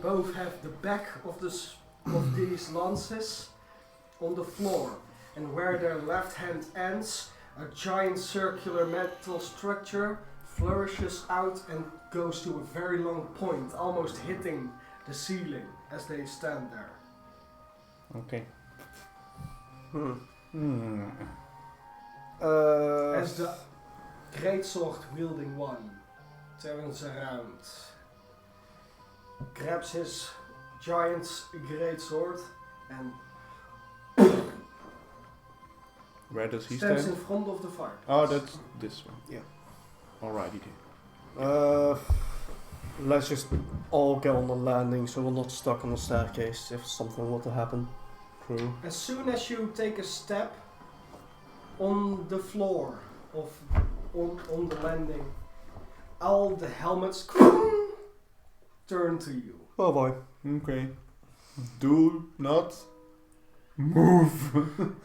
both have the back of these lances on the floor, and where their left hand ends, a giant circular metal structure flourishes out and goes to a very long point, almost hitting the ceiling as they stand there. Okay. As the greatsword wielding one turns around, grabs his giant's greatsword and Where does he stands stand? in front of the fire. Oh, that's this one. Yeah. Alrighty then. Let's just all get on the landing so we're not stuck on the staircase if something were to happen. True. As soon as you take a step on the floor on the landing, all the helmets turn to you. Oh boy. Okay. Do not move.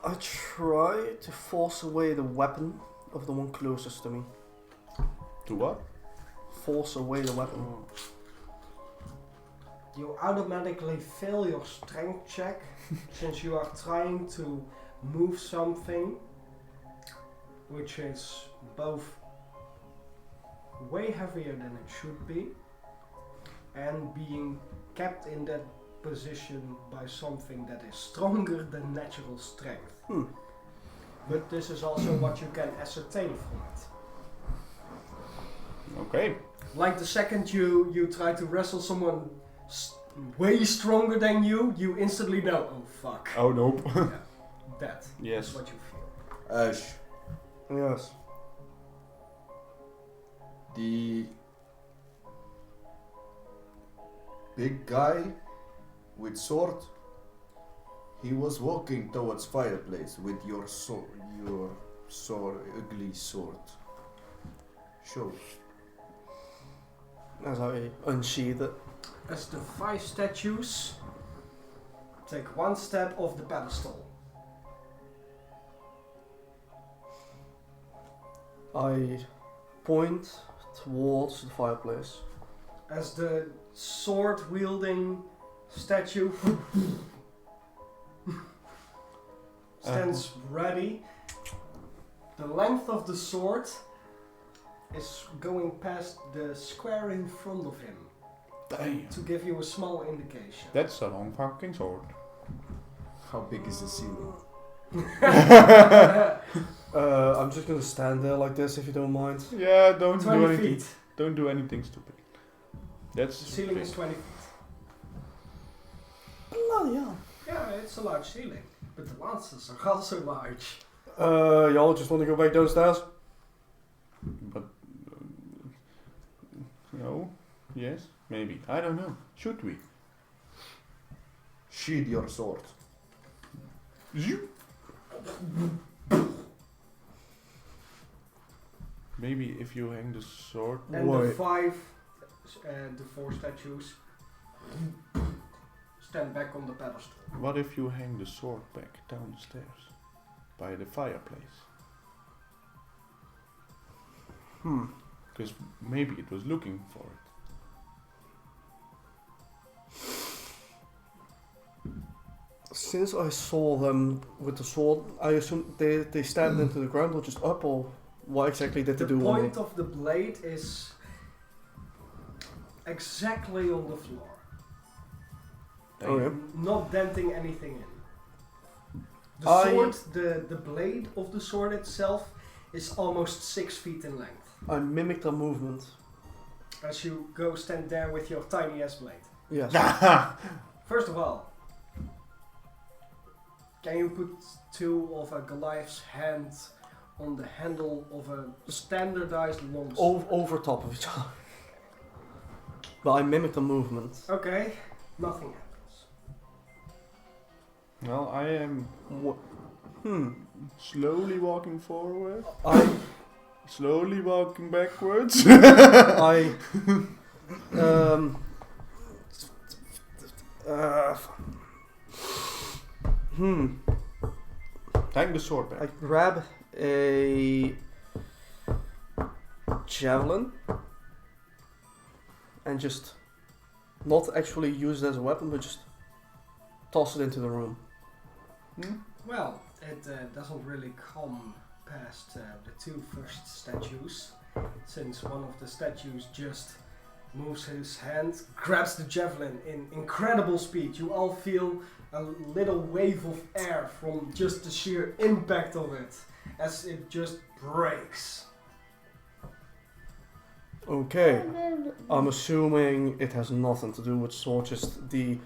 I try to force away the weapon of the one closest to me. To what? Force away the weapon. You automatically fail your strength check since you are trying to move something which is both way heavier than it should be and being kept in that position by something that is stronger than natural strength. But this is also what you can ascertain from it. Okay. Like the second you try to wrestle someone way stronger than you instantly know, oh fuck. Oh nope. Yeah, that Yes. is what you feel. Ash, Yes. the big guy with sword, he was walking towards fireplace with your ugly sword. Show. As I unsheathe it. As the 5 statues take 1 step off the pedestal. I point towards the fireplace. As the sword wielding statue stands ready, the length of the sword is going past the square in front of him. Damn. To give you a small indication. That's a long fucking sword. How big is the ceiling? I'm just gonna stand there like this if you don't mind. Yeah, don't do 20 anything. feet. Don't do anything stupid. That's The ceiling is big. 20 feet. Bloody hell. Yeah, it's a large ceiling. But the lancers are also large. Y'all just want to go back downstairs? But no, yes, maybe. I don't know. Should we? Sheathe your sword. Zoom. Maybe if you hang the sword. And Why? the four statues stand back on the pedestal. What if you hang the sword back downstairs by the fireplace? Because maybe it was looking for it. Since I saw them with the sword, I assume they stabbed into the ground or just up, or what exactly did they The do? point of the blade is exactly on the floor. Okay. Not denting anything in. The I- sword, the blade of the sword itself is almost 6 feet in length. I mimicked their movement. As you go stand there with your tiny ass blade. Yes. First of all, can you put 2 of a Goliath's hand on the handle of a standardized long sword? Over top of each other. But I mimicked the movement. Okay, nothing happens. Well, I am Hmm. slowly walking forward, I slowly walking backwards. I Hang the sword I back. grab a javelin and just not actually use it as a weapon, but just toss it into the room. Well, it doesn't really come past the 2 first statues, since one of the statues just moves his hand, grabs the javelin in incredible speed. You all feel a little wave of air from just the sheer impact of it, as it just breaks. Okay. I'm assuming it has nothing to do with sword, just the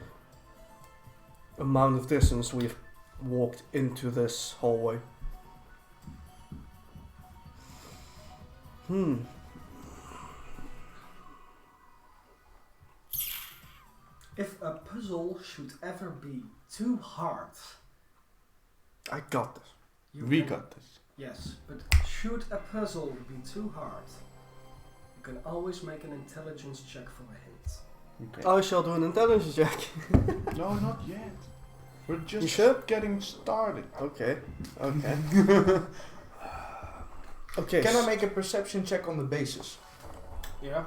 amount of distance we've walked into this hallway. If a puzzle should ever be too hard, I got this. We can- got this. Yes, but should a puzzle be too hard, you can always make an intelligence check for a hint. Okay. I shall do an intelligence check. No, not yet. We're just You sure? getting started. Okay. Okay. Okay. Can I make a perception check on the bases? Yeah.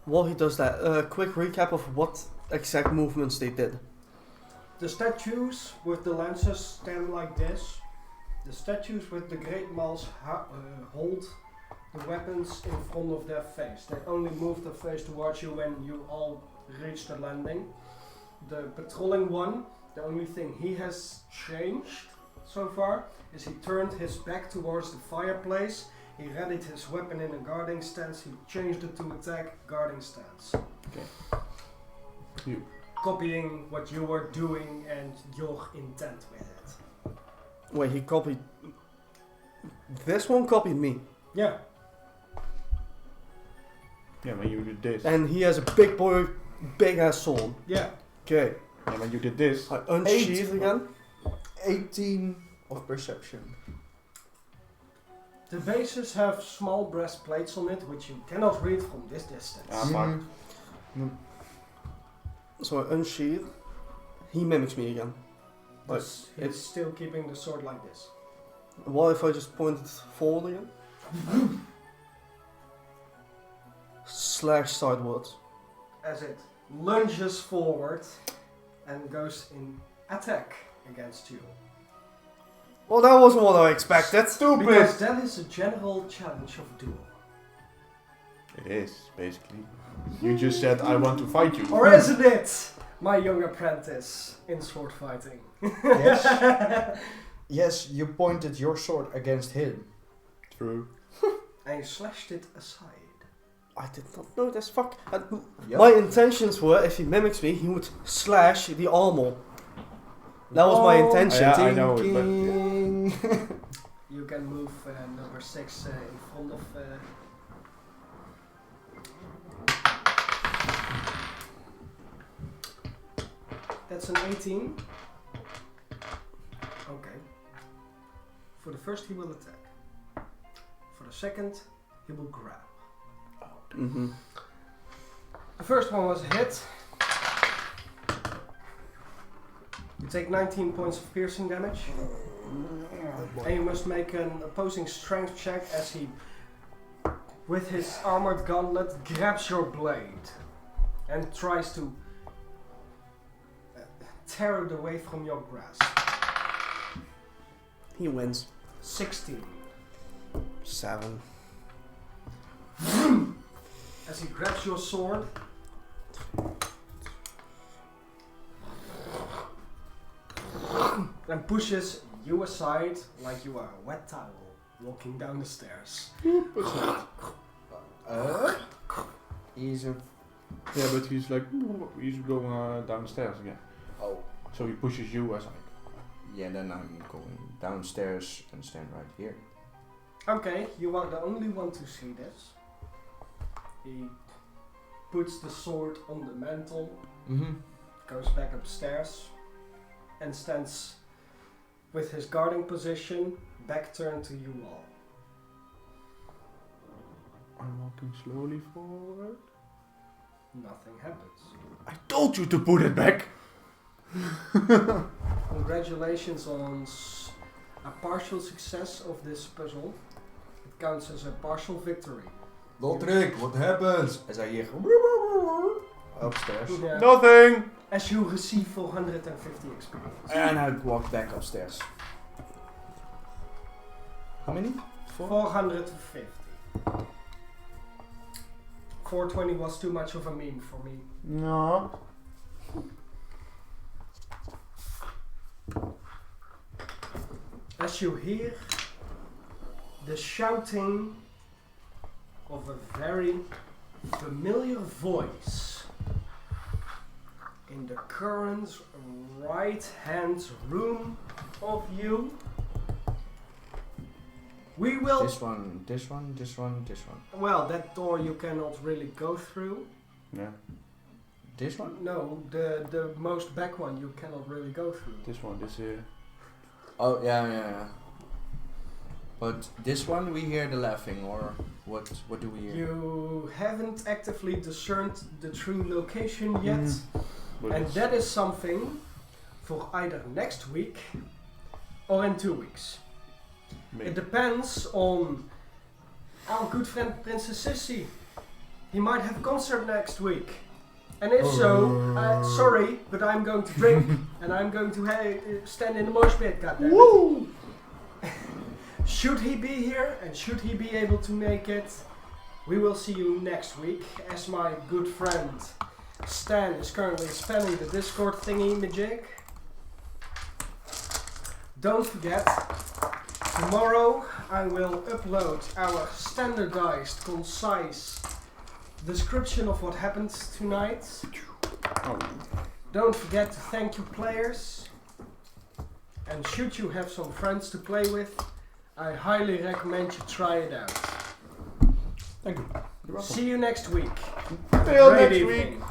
While he does that, quick recap of what exact movements they did. The statues with the lances stand like this. The statues with the great mauls hold the weapons in front of their face. They only move their face towards you when you all reach the landing. The patrolling one, the only thing he has changed so far is he turned his back towards the fireplace. He readied his weapon in a guarding stance. He changed it to attack guarding stance. Okay. You. Copying what you were doing and your intent with it. Wait, he copied. This one copied me. Yeah. Yeah, when you did this. And he has a big ass sword. Yeah. Okay. Yeah, when you did this. I unsheathe again. 18 of perception. The bases have small breastplates on it, which you cannot read from this distance. Ah, fuck. So I unsheathe. He mimics me again. Like, He's still keeping the sword like this. what if I just point it forward again? Slash sidewards. As it lunges forward and goes in attack against you. Well, that wasn't what I expected. Because that is a general challenge of duel. It is, basically. You just said, I want to fight you. Or isn't it, my young apprentice in sword fighting? Yes. Yes, you pointed your sword against him. True. And you slashed it aside. I did not know this. Fuck. Yep. My intentions were, if he mimics me, he would slash the armor. That was my intention. Yeah, I know it, but You can move number 6 in front of... That's an 18. Okay. For the first he will attack. For the second he will grab. Mm-hmm. The first one was a hit. You take 19 points of piercing damage. And you must make an opposing strength check as he, with his armored gauntlet, grabs your blade and tries to tear it away from your grasp. He wins. 16. 7. As he grabs your sword, and pushes you aside like you are a wet towel walking down the stairs. He's a... yeah, but he's like he's going downstairs again. Oh. So he pushes you aside. Yeah, then I'm going downstairs and stand right here. Okay, you are the only one to see this. He puts the sword on the mantle, goes back upstairs, and stands with his guarding position, back turned to you all. I'm walking slowly forward. Nothing happens. I told you to put it back! Congratulations on a partial success of this puzzle. It counts as a partial victory. Lotrick, what happens? As I hear upstairs. Yeah. Nothing! As you receive 450 experience. And I walk back upstairs. How many? 450. 420 was too much of a meme for me. No. As you hear the shouting of a very familiar voice in the current right hand room of you, we will... This one. Well, that door you cannot really go through. Yeah. This one? No, the most back one you cannot really go through. This one, this here. Oh, yeah. But this one we hear the laughing, or what do we hear? You haven't actively discerned the true location yet, But and it's- that is something for either next week or in 2 weeks. maybe. It depends on our good friend Princess Sissy. He might have a concert next week. And if so, sorry, but I'm going to drink and I'm going to stand in the mosh pit, goddammit. Woo! Should he be here and should he be able to make it, we will see you next week, as my good friend Stan is currently spamming the Discord thingy majig. Don't forget, tomorrow I will upload our standardized, concise description of what happened tonight. Oh. Don't forget to thank your players. And should you have some friends to play with, I highly recommend you try it out. Thank you. You're welcome. See you next week. Till Great next evening. week.